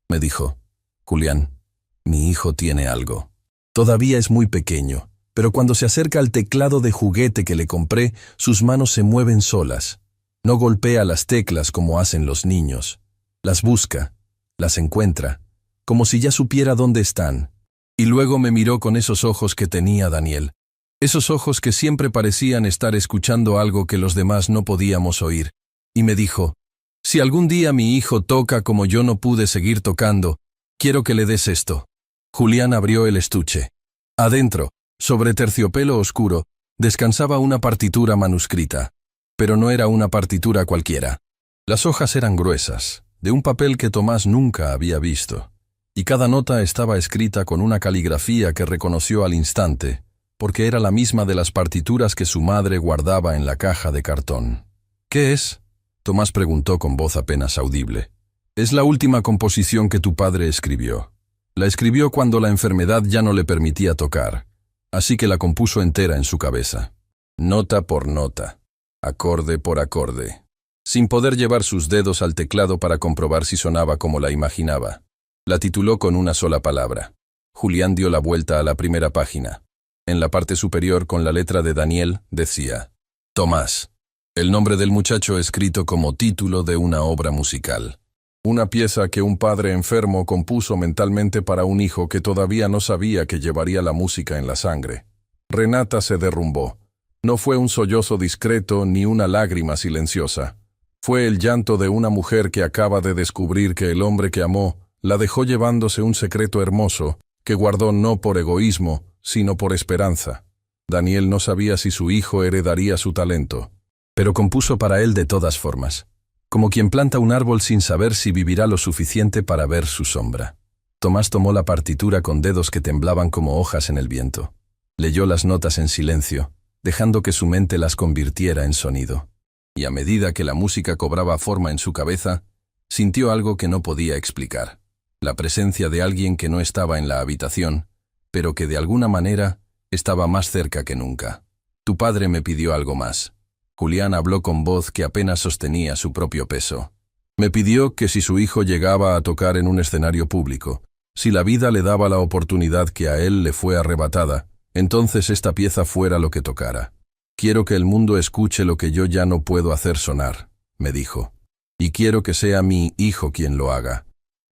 Me dijo: «Julián, mi hijo tiene algo. Todavía es muy pequeño, pero cuando se acerca al teclado de juguete que le compré, sus manos se mueven solas. No golpea las teclas como hacen los niños. Las busca, las encuentra, como si ya supiera dónde están». Y luego me miró con esos ojos que tenía Daniel. Esos ojos que siempre parecían estar escuchando algo que los demás no podíamos oír. Y me dijo: «Si algún día mi hijo toca como yo no pude seguir tocando, quiero que le des esto». Julián abrió el estuche. Adentro, sobre terciopelo oscuro, descansaba una partitura manuscrita. Pero no era una partitura cualquiera. Las hojas eran gruesas, de un papel que Tomás nunca había visto, y cada nota estaba escrita con una caligrafía que reconoció al instante, porque era la misma de las partituras que su madre guardaba en la caja de cartón. «¿Qué es?», Tomás preguntó con voz apenas audible. «Es la última composición que tu padre escribió. La escribió cuando la enfermedad ya no le permitía tocar, así que la compuso entera en su cabeza, nota por nota, acorde por acorde, sin poder llevar sus dedos al teclado para comprobar si sonaba como la imaginaba. La tituló con una sola palabra. Julián dio la vuelta a la primera página. En la parte superior, con la letra de Daniel, decía: «Tomás», el nombre del muchacho escrito como título de una obra musical. Una pieza que un padre enfermo compuso mentalmente para un hijo que todavía no sabía que llevaría la música en la sangre. Renata se derrumbó. No fue un sollozo discreto ni una lágrima silenciosa. Fue el llanto de una mujer que acaba de descubrir que el hombre que amó la dejó llevándose un secreto hermoso que guardó no por egoísmo, sino por esperanza. Daniel no sabía si su hijo heredaría su talento, pero compuso para él de todas formas, como quien planta un árbol sin saber si vivirá lo suficiente para ver su sombra. Tomás tomó la partitura con dedos que temblaban como hojas en el viento. Leyó las notas en silencio, dejando que su mente las convirtiera en sonido. Y a medida que la música cobraba forma en su cabeza, sintió algo que no podía explicar. La presencia de alguien que no estaba en la habitación, pero que de alguna manera estaba más cerca que nunca. «Tu padre me pidió algo más». Julián habló con voz que apenas sostenía su propio peso. «Me pidió que si su hijo llegaba a tocar en un escenario público, si la vida le daba la oportunidad que a él le fue arrebatada, entonces esta pieza fuera lo que tocara. Quiero que el mundo escuche lo que yo ya no puedo hacer sonar», me dijo. «Y quiero que sea mi hijo quien lo haga».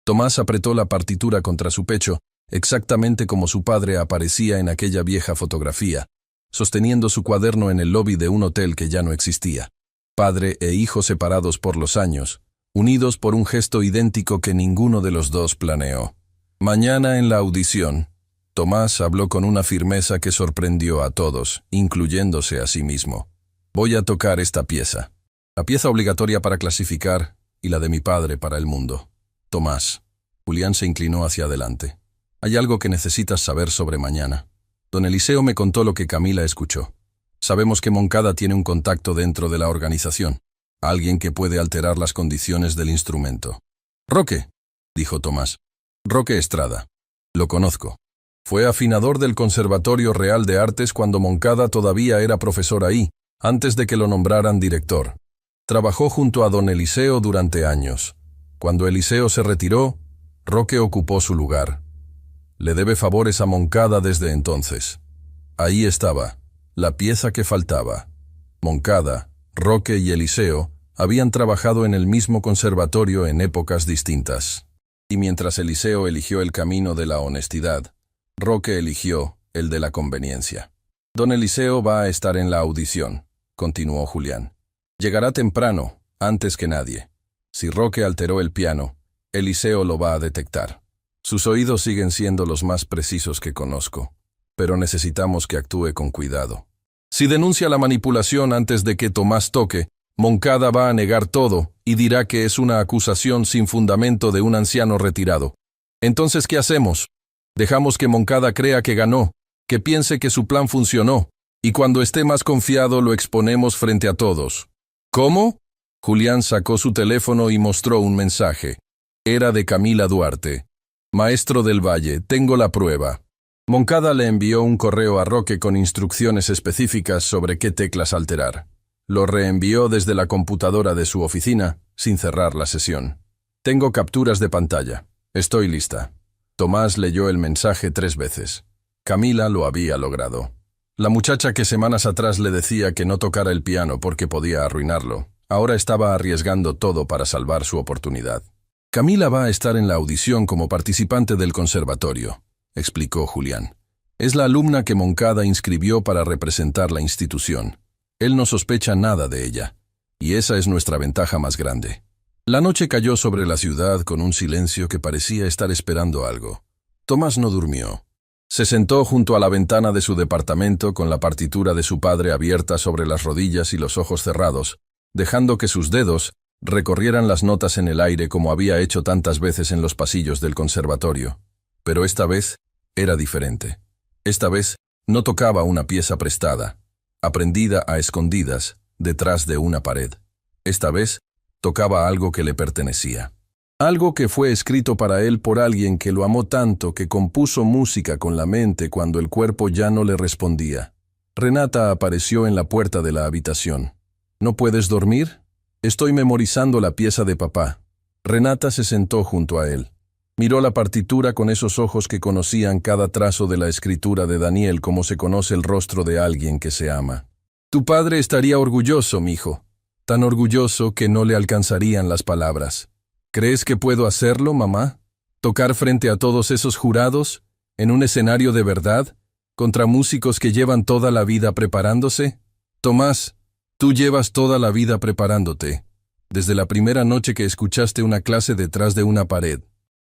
Tomás apretó la partitura contra su pecho, exactamente como su padre aparecía en aquella vieja fotografía, sosteniendo su cuaderno en el lobby de un hotel que ya no existía. Padre e hijo separados por los años, unidos por un gesto idéntico que ninguno de los dos planeó. «Mañana en la audición», Tomás habló con una firmeza que sorprendió a todos, incluyéndose a sí mismo. Voy a tocar esta pieza. La pieza obligatoria para clasificar y la de mi padre para el mundo. Tomás. Julián se inclinó hacia adelante. Hay algo que necesitas saber sobre mañana. Don Eliseo me contó lo que Camila escuchó. Sabemos que Moncada tiene un contacto dentro de la organización. Alguien que puede alterar las condiciones del instrumento. Roque, dijo Tomás. Roque Estrada. Lo conozco. Fue afinador del Conservatorio Real de Artes cuando Moncada todavía era profesor ahí, antes de que lo nombraran director. Trabajó junto a don Eliseo durante años. Cuando Eliseo se retiró, Roque ocupó su lugar. Le debe favores a Moncada desde entonces. Ahí estaba, la pieza que faltaba. Moncada, Roque y Eliseo habían trabajado en el mismo conservatorio en épocas distintas. Y mientras Eliseo eligió el camino de la honestidad, Roque eligió el de la conveniencia. Don Eliseo va a estar en la audición, continuó Julián. Llegará temprano, antes que nadie. Si Roque alteró el piano, Eliseo lo va a detectar. Sus oídos siguen siendo los más precisos que conozco, pero necesitamos que actúe con cuidado. Si denuncia la manipulación antes de que Tomás toque, Moncada va a negar todo y dirá que es una acusación sin fundamento de un anciano retirado. Entonces, ¿qué hacemos? Dejamos que Moncada crea que ganó, que piense que su plan funcionó, y cuando esté más confiado lo exponemos frente a todos. ¿Cómo? Julián sacó su teléfono y mostró un mensaje. Era de Camila Duarte. Maestro del Valle, tengo la prueba. Moncada le envió un correo a Roque con instrucciones específicas sobre qué teclas alterar. Lo reenvió desde la computadora de su oficina, sin cerrar la sesión. Tengo capturas de pantalla. Estoy lista. Tomás leyó el mensaje 3 veces. Camila lo había logrado. La muchacha que semanas atrás le decía que no tocara el piano porque podía arruinarlo, ahora estaba arriesgando todo para salvar su oportunidad. Camila va a estar en la audición como participante del conservatorio, explicó Julián. Es la alumna que Moncada inscribió para representar la institución. Él no sospecha nada de ella, y esa es nuestra ventaja más grande. La noche cayó sobre la ciudad con un silencio que parecía estar esperando algo. Tomás no durmió. Se sentó junto a la ventana de su departamento con la partitura de su padre abierta sobre las rodillas y los ojos cerrados, dejando que sus dedos recorrieran las notas en el aire como había hecho tantas veces en los pasillos del conservatorio. Pero esta vez era diferente. Esta vez no tocaba una pieza prestada, aprendida a escondidas, detrás de una pared. Esta vez tocaba algo que le pertenecía. Algo que fue escrito para él por alguien que lo amó tanto que compuso música con la mente cuando el cuerpo ya no le respondía. Renata apareció en la puerta de la habitación. ¿No puedes dormir? Estoy memorizando la pieza de papá. Renata se sentó junto a él. Miró la partitura con esos ojos que conocían cada trazo de la escritura de Daniel como se conoce el rostro de alguien que se ama. Tu padre estaría orgulloso, mijo. Tan orgulloso que no le alcanzarían las palabras. ¿Crees que puedo hacerlo, mamá? ¿Tocar frente a todos esos jurados, en un escenario de verdad, contra músicos que llevan toda la vida preparándose? Tomás, tú llevas toda la vida preparándote, desde la primera noche que escuchaste una clase detrás de una pared,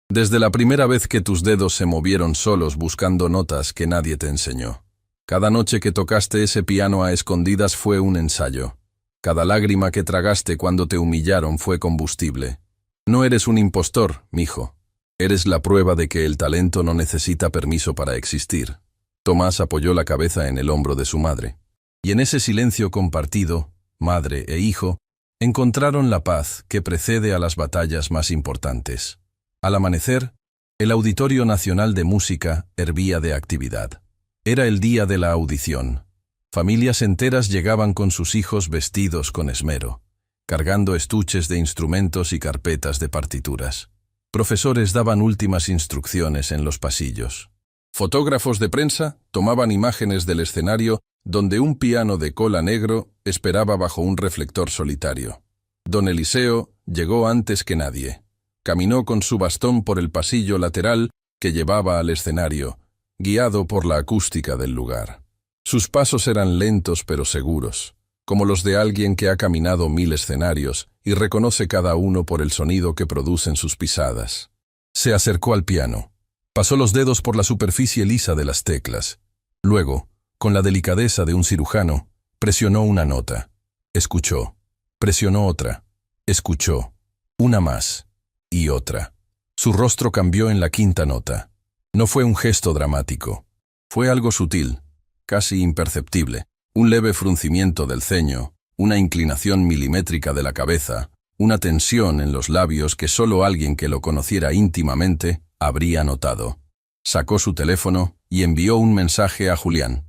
desde la primera vez que tus dedos se movieron solos buscando notas que nadie te enseñó. Cada noche que tocaste ese piano a escondidas fue un ensayo. Cada lágrima que tragaste cuando te humillaron fue combustible. No eres un impostor, mijo. Eres la prueba de que el talento no necesita permiso para existir. Tomás apoyó la cabeza en el hombro de su madre. Y en ese silencio compartido, madre e hijo, encontraron la paz que precede a las batallas más importantes. Al amanecer, el Auditorio Nacional de Música hervía de actividad. Era el día de la audición. Familias enteras llegaban con sus hijos vestidos con esmero, cargando estuches de instrumentos y carpetas de partituras. Profesores daban últimas instrucciones en los pasillos. Fotógrafos de prensa tomaban imágenes del escenario donde un piano de cola negro esperaba bajo un reflector solitario. Don Eliseo llegó antes que nadie. Caminó con su bastón por el pasillo lateral que llevaba al escenario, guiado por la acústica del lugar. Sus pasos eran lentos pero seguros, como los de alguien que ha caminado 1000 escenarios y reconoce cada uno por el sonido que producen sus pisadas. Se acercó al piano. Pasó los dedos por la superficie lisa de las teclas. Luego, con la delicadeza de un cirujano, presionó una nota. Escuchó. Presionó otra. Escuchó. Una más. Y otra. Su rostro cambió en la quinta nota. No fue un gesto dramático. Fue algo sutil, casi imperceptible. Un leve fruncimiento del ceño, una inclinación milimétrica de la cabeza, una tensión en los labios que solo alguien que lo conociera íntimamente habría notado. Sacó su teléfono y envió un mensaje a Julián.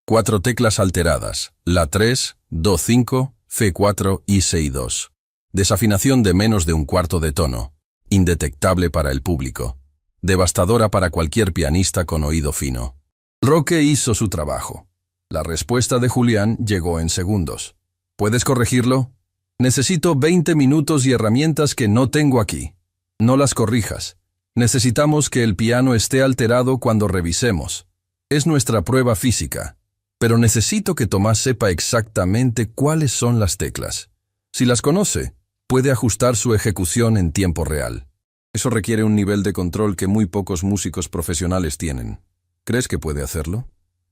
4 teclas alteradas, la 3, do 5, C4 y C2. Desafinación de menos de un cuarto de tono, indetectable para el público, devastadora para cualquier pianista con oído fino. Roque hizo su trabajo. La respuesta de Julián llegó en segundos. ¿Puedes corregirlo? Necesito 20 minutos y herramientas que no tengo aquí. No las corrijas. Necesitamos que el piano esté alterado cuando revisemos. Es nuestra prueba física. Pero necesito que Tomás sepa exactamente cuáles son las teclas. Si las conoce, puede ajustar su ejecución en tiempo real. Eso requiere un nivel de control que muy pocos músicos profesionales tienen. ¿Crees que puede hacerlo?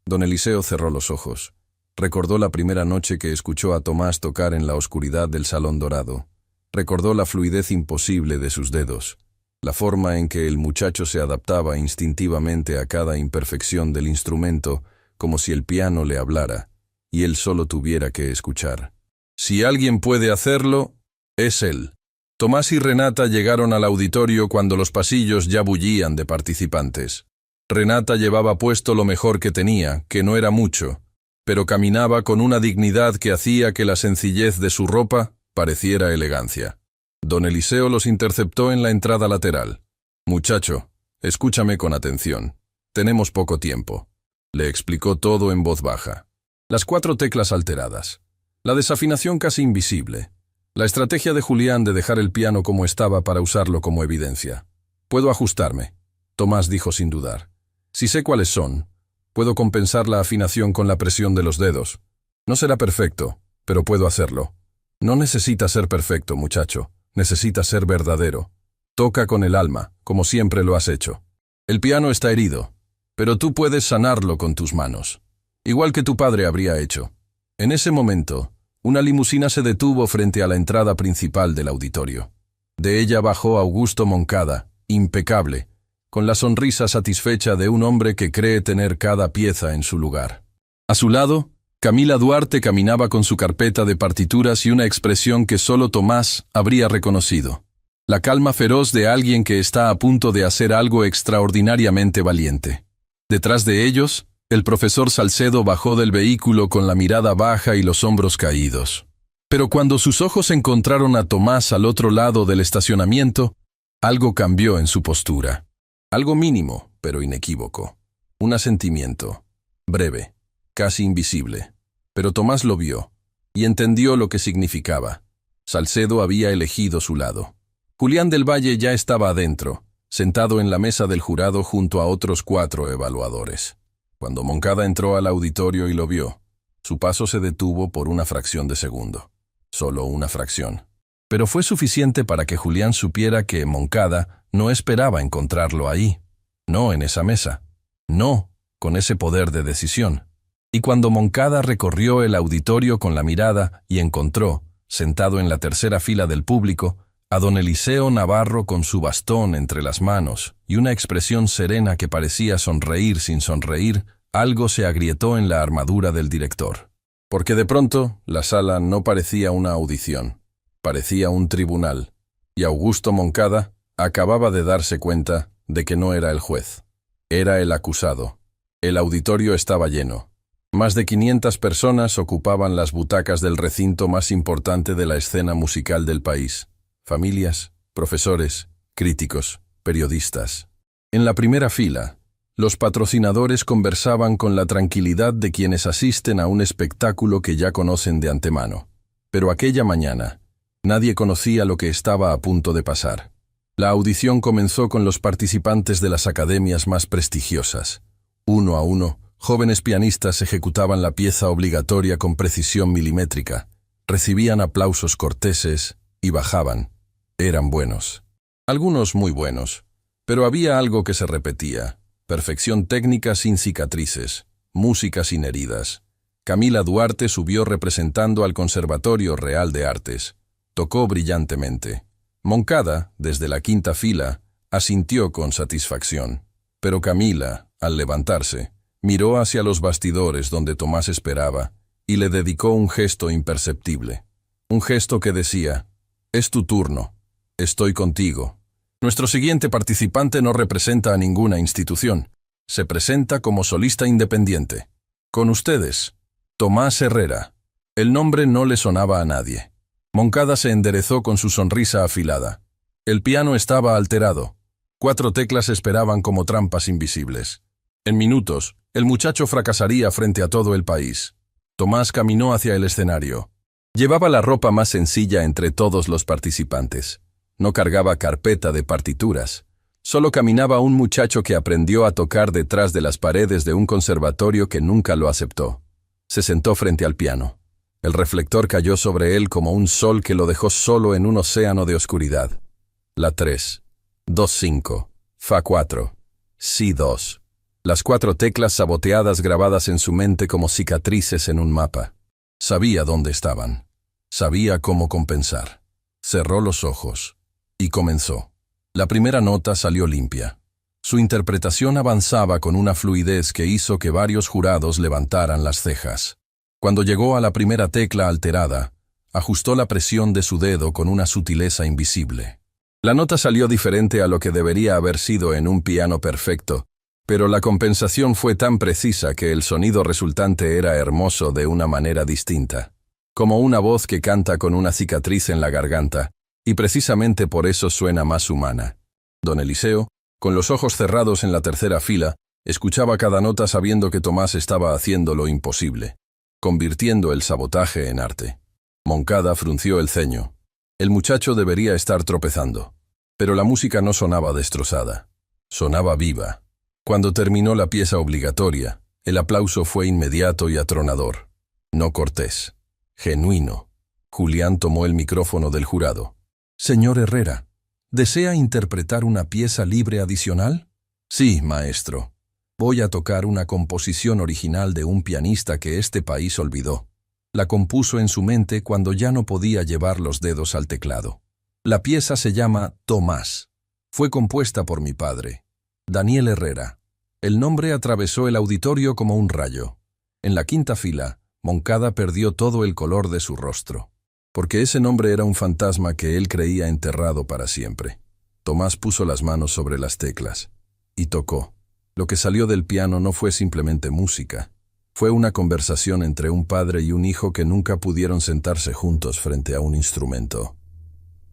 Don Eliseo cerró los ojos. Recordó la primera noche que escuchó a Tomás tocar en la oscuridad del Salón Dorado. Recordó la fluidez imposible de sus dedos, la forma en que el muchacho se adaptaba instintivamente a cada imperfección del instrumento, como si el piano le hablara, y él solo tuviera que escuchar. Si alguien puede hacerlo, es él. Tomás y Renata llegaron al auditorio cuando los pasillos ya bullían de participantes. Renata llevaba puesto lo mejor que tenía, que no era mucho, pero caminaba con una dignidad que hacía que la sencillez de su ropa pareciera elegancia. Don Eliseo los interceptó en la entrada lateral. «Muchacho, escúchame con atención. Tenemos poco tiempo». Le explicó todo en voz baja. Las 4 teclas alteradas. La desafinación casi invisible. La estrategia de Julián de dejar el piano como estaba para usarlo como evidencia. «Puedo ajustarme», Tomás dijo sin dudar. «Si sé cuáles son, puedo compensar la afinación con la presión de los dedos. No será perfecto, pero puedo hacerlo». «No necesitas ser perfecto, muchacho. Necesitas ser verdadero. Toca con el alma, como siempre lo has hecho. El piano está herido, pero tú puedes sanarlo con tus manos, igual que tu padre habría hecho». En ese momento, una limusina se detuvo frente a la entrada principal del auditorio. De ella bajó Augusto Moncada, impecable, con la sonrisa satisfecha de un hombre que cree tener cada pieza en su lugar. A su lado, Camila Duarte caminaba con su carpeta de partituras y una expresión que solo Tomás habría reconocido. La calma feroz de alguien que está a punto de hacer algo extraordinariamente valiente. Detrás de ellos, el profesor Salcedo bajó del vehículo con la mirada baja y los hombros caídos. Pero cuando sus ojos encontraron a Tomás al otro lado del estacionamiento, algo cambió en su postura. Algo mínimo, pero inequívoco. Un asentimiento. Breve, casi invisible. Pero Tomás lo vio, y entendió lo que significaba. Salcedo había elegido su lado. Julián del Valle ya estaba adentro, sentado en la mesa del jurado junto a otros 4 evaluadores. Cuando Moncada entró al auditorio y lo vio, su paso se detuvo por una fracción de segundo. Solo una fracción. Pero fue suficiente para que Julián supiera que Moncada no esperaba encontrarlo ahí. No en esa mesa. No con ese poder de decisión. Y cuando Moncada recorrió el auditorio con la mirada y encontró, sentado en la tercera fila del público, a don Eliseo Navarro con su bastón entre las manos y una expresión serena que parecía sonreír sin sonreír, algo se agrietó en la armadura del director. Porque de pronto la sala no parecía una audición, parecía un tribunal, y Augusto Moncada acababa de darse cuenta de que no era el juez, era el acusado. El auditorio estaba lleno. Más de 500 personas ocupaban las butacas del recinto más importante de la escena musical del país. Familias, profesores, críticos, periodistas. En la primera fila, los patrocinadores conversaban con la tranquilidad de quienes asisten a un espectáculo que ya conocen de antemano. Pero aquella mañana, nadie conocía lo que estaba a punto de pasar. La audición comenzó con los participantes de las academias más prestigiosas. Uno a uno, jóvenes pianistas ejecutaban la pieza obligatoria con precisión milimétrica, recibían aplausos corteses y bajaban. Eran buenos. Algunos muy buenos, Pero había algo que se repetía: perfección técnica sin cicatrices, música sin heridas. Camila Duarte subió representando al Conservatorio Real de Artes. Tocó brillantemente. Moncada, desde la quinta fila, asintió con satisfacción. Pero Camila, al levantarse, miró hacia los bastidores donde Tomás esperaba y le dedicó un gesto imperceptible. Un gesto que decía: «Es tu turno. Estoy contigo». Nuestro siguiente participante no representa a ninguna institución. Se presenta como solista independiente. Con ustedes, Tomás Herrera. El nombre no le sonaba a nadie. Moncada se enderezó con su sonrisa afilada. El piano estaba alterado. 4 teclas esperaban como trampas invisibles. En minutos, el muchacho fracasaría frente a todo el país. Tomás caminó hacia el escenario. Llevaba la ropa más sencilla entre todos los participantes. No cargaba carpeta de partituras. Solo caminaba un muchacho que aprendió a tocar detrás de las paredes de un conservatorio que nunca lo aceptó. Se sentó frente al piano. El reflector cayó sobre él como un sol que lo dejó solo en un océano de oscuridad. La 3, Do-5, Fa-4, Si-2. Las 4 teclas saboteadas grabadas en su mente como cicatrices en un mapa. Sabía dónde estaban. Sabía cómo compensar. Cerró los ojos y comenzó. La primera nota salió limpia. Su interpretación avanzaba con una fluidez que hizo que varios jurados levantaran las cejas. Cuando llegó a la primera tecla alterada, ajustó la presión de su dedo con una sutileza invisible. La nota salió diferente a lo que debería haber sido en un piano perfecto, pero la compensación fue tan precisa que el sonido resultante era hermoso de una manera distinta. Como una voz que canta con una cicatriz en la garganta, y precisamente por eso suena más humana. Don Eliseo, con los ojos cerrados en la tercera fila, escuchaba cada nota sabiendo que Tomás estaba haciendo lo imposible, convirtiendo el sabotaje en arte. Moncada frunció el ceño. El muchacho debería estar tropezando. Pero la música no sonaba destrozada. Sonaba viva. Cuando terminó la pieza obligatoria, el aplauso fue inmediato y atronador. No cortés. Genuino. Julián tomó el micrófono del jurado. «Señor Herrera, ¿desea interpretar una pieza libre adicional?» «Sí, maestro. Voy a tocar una composición original de un pianista que este país olvidó. La compuso en su mente cuando ya no podía llevar los dedos al teclado. La pieza se llama Tomás. Fue compuesta por mi padre, Daniel Herrera». El nombre atravesó el auditorio como un rayo. En la quinta fila, Moncada perdió todo el color de su rostro, porque ese nombre era un fantasma que él creía enterrado para siempre. Tomás puso las manos sobre las teclas y tocó. Lo que salió del piano no fue simplemente música. Fue una conversación entre un padre y un hijo que nunca pudieron sentarse juntos frente a un instrumento.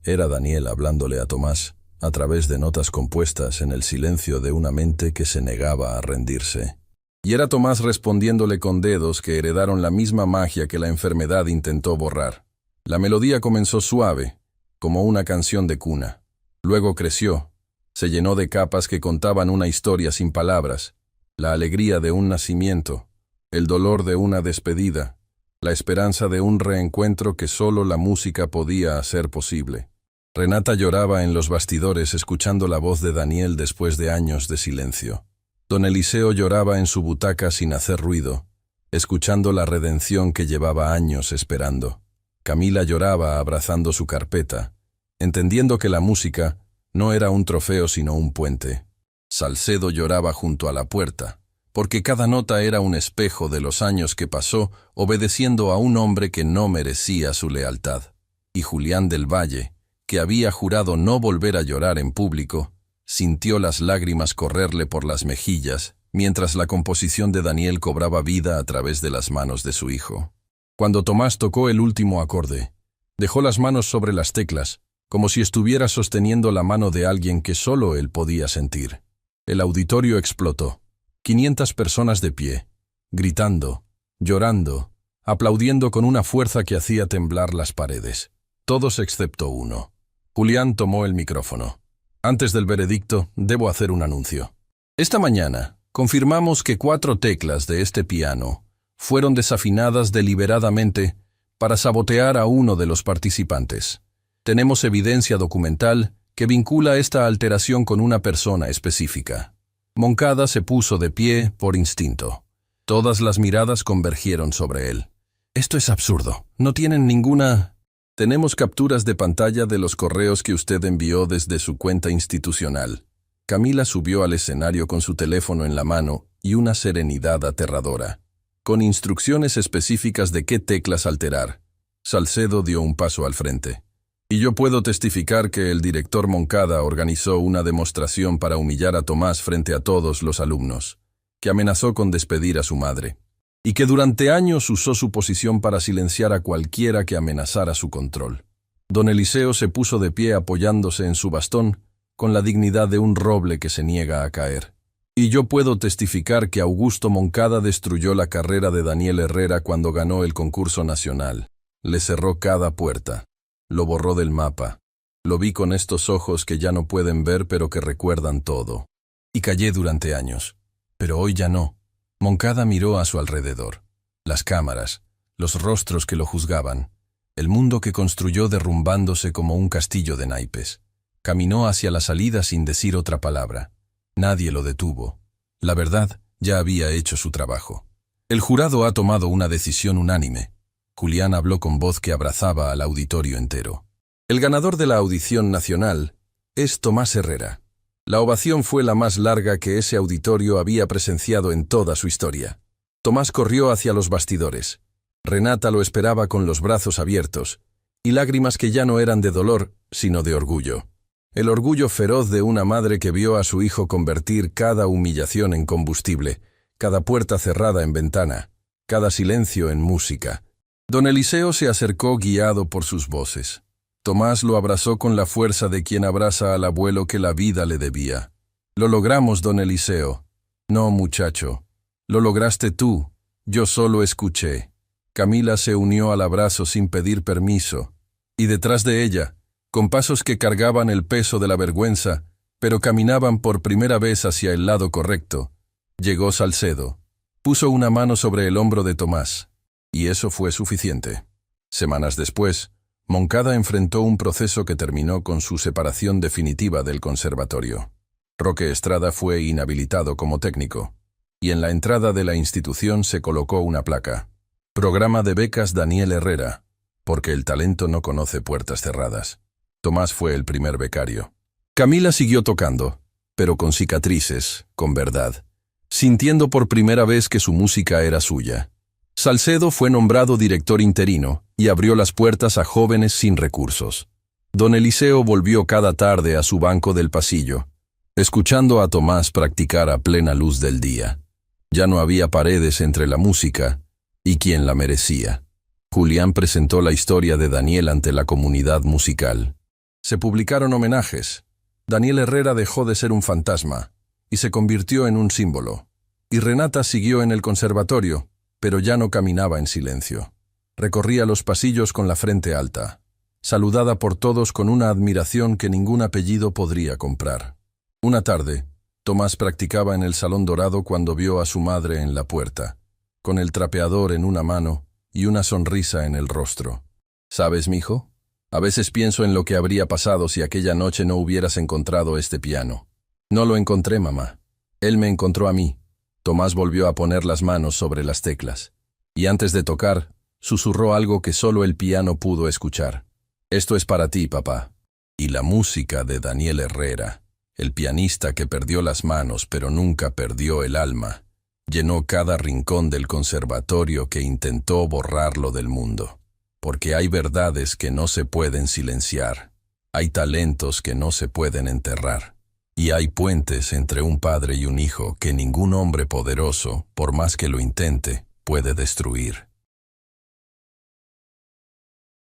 Era Daniel hablándole a Tomás, a través de notas compuestas en el silencio de una mente que se negaba a rendirse. Y era Tomás respondiéndole con dedos que heredaron la misma magia que la enfermedad intentó borrar. La melodía comenzó suave, como una canción de cuna. Luego creció, se llenó de capas que contaban una historia sin palabras, la alegría de un nacimiento, el dolor de una despedida, la esperanza de un reencuentro que solo la música podía hacer posible. Renata lloraba en los bastidores escuchando la voz de Daniel después de años de silencio. Don Eliseo lloraba en su butaca sin hacer ruido, escuchando la redención que llevaba años esperando. Camila lloraba abrazando su carpeta, entendiendo que la música no era un trofeo sino un puente. Salcedo lloraba junto a la puerta, porque cada nota era un espejo de los años que pasó obedeciendo a un hombre que no merecía su lealtad. Y Julián del Valle, que había jurado no volver a llorar en público, sintió las lágrimas correrle por las mejillas mientras la composición de Daniel cobraba vida a través de las manos de su hijo. Cuando Tomás tocó el último acorde, dejó las manos sobre las teclas, como si estuviera sosteniendo la mano de alguien que solo él podía sentir. El auditorio explotó. 500 personas de pie, gritando, llorando, aplaudiendo con una fuerza que hacía temblar las paredes. Todos excepto uno. Julián tomó el micrófono. «Antes del veredicto, debo hacer un anuncio. Esta mañana, confirmamos que 4 teclas de este piano fueron desafinadas deliberadamente para sabotear a uno de los participantes. Tenemos evidencia documental que vincula esta alteración con una persona específica. Moncada se puso de pie por instinto. Todas las miradas convergieron sobre él. Esto es absurdo. No tienen ninguna... Tenemos capturas de pantalla de los correos que usted envió desde su cuenta institucional. Camila subió al escenario con su teléfono en la mano y una serenidad aterradora, con instrucciones específicas de qué teclas alterar. Salcedo dio un paso al frente. Y yo puedo testificar que el director Moncada organizó una demostración para humillar a Tomás frente a todos los alumnos, que amenazó con despedir a su madre, y que durante años usó su posición para silenciar a cualquiera que amenazara su control. Don Eliseo se puso de pie apoyándose en su bastón, con la dignidad de un roble que se niega a caer. Y yo puedo testificar que Augusto Moncada destruyó la carrera de Daniel Herrera cuando ganó el concurso nacional. Le cerró cada puerta. Lo borró del mapa. Lo vi con estos ojos que ya no pueden ver pero que recuerdan todo. Y callé durante años. Pero hoy ya no. Moncada miró a su alrededor. Las cámaras, los rostros que lo juzgaban, el mundo que construyó derrumbándose como un castillo de naipes. Caminó hacia la salida sin decir otra palabra. Nadie lo detuvo. La verdad ya había hecho su trabajo. El jurado ha tomado una decisión unánime. Julián habló con voz que abrazaba al auditorio entero. El ganador de la audición nacional es Tomás Herrera. La ovación fue la más larga que ese auditorio había presenciado en toda su historia. Tomás corrió hacia los bastidores. Renata lo esperaba con los brazos abiertos, y lágrimas que ya no eran de dolor, sino de orgullo. El orgullo feroz de una madre que vio a su hijo convertir cada humillación en combustible, cada puerta cerrada en ventana, cada silencio en música. Don Eliseo se acercó guiado por sus voces. Tomás lo abrazó con la fuerza de quien abraza al abuelo que la vida le debía. Lo logramos, don Eliseo. No, muchacho. Lo lograste tú. Yo solo escuché. Camila se unió al abrazo sin pedir permiso. Y detrás de ella, con pasos que cargaban el peso de la vergüenza, pero caminaban por primera vez hacia el lado correcto, llegó Salcedo. Puso una mano sobre el hombro de Tomás. Y eso fue suficiente. Semanas después, Moncada enfrentó un proceso que terminó con su separación definitiva del conservatorio. Roque Estrada fue inhabilitado como técnico, y en la entrada de la institución se colocó una placa. Programa de becas Daniel Herrera, porque el talento no conoce puertas cerradas. Tomás fue el primer becario. Camila siguió tocando, pero con cicatrices, con verdad, sintiendo por primera vez que su música era suya. Salcedo fue nombrado director interino y abrió las puertas a jóvenes sin recursos. Don Eliseo volvió cada tarde a su banco del pasillo, escuchando a Tomás practicar a plena luz del día. Ya no había paredes entre la música y quien la merecía. Julián presentó la historia de Daniel ante la comunidad musical. Se publicaron homenajes. Daniel Herrera dejó de ser un fantasma y se convirtió en un símbolo. Y Renata siguió en el conservatorio, pero ya no caminaba en silencio. Recorría los pasillos con la frente alta, saludada por todos con una admiración que ningún apellido podría comprar. Una tarde, Tomás practicaba en el Salón Dorado cuando vio a su madre en la puerta, con el trapeador en una mano y una sonrisa en el rostro. ¿Sabes, mijo? A veces pienso en lo que habría pasado si aquella noche no hubieras encontrado este piano. No lo encontré, mamá. Él me encontró a mí. Tomás volvió a poner las manos sobre las teclas, y antes de tocar, susurró algo que solo el piano pudo escuchar. Esto es para ti, papá. Y la música de Daniel Herrera, el pianista que perdió las manos pero nunca perdió el alma, llenó cada rincón del conservatorio que intentó borrarlo del mundo. Porque hay verdades que no se pueden silenciar, hay talentos que no se pueden enterrar. Y hay puentes entre un padre y un hijo que ningún hombre poderoso, por más que lo intente, puede destruir.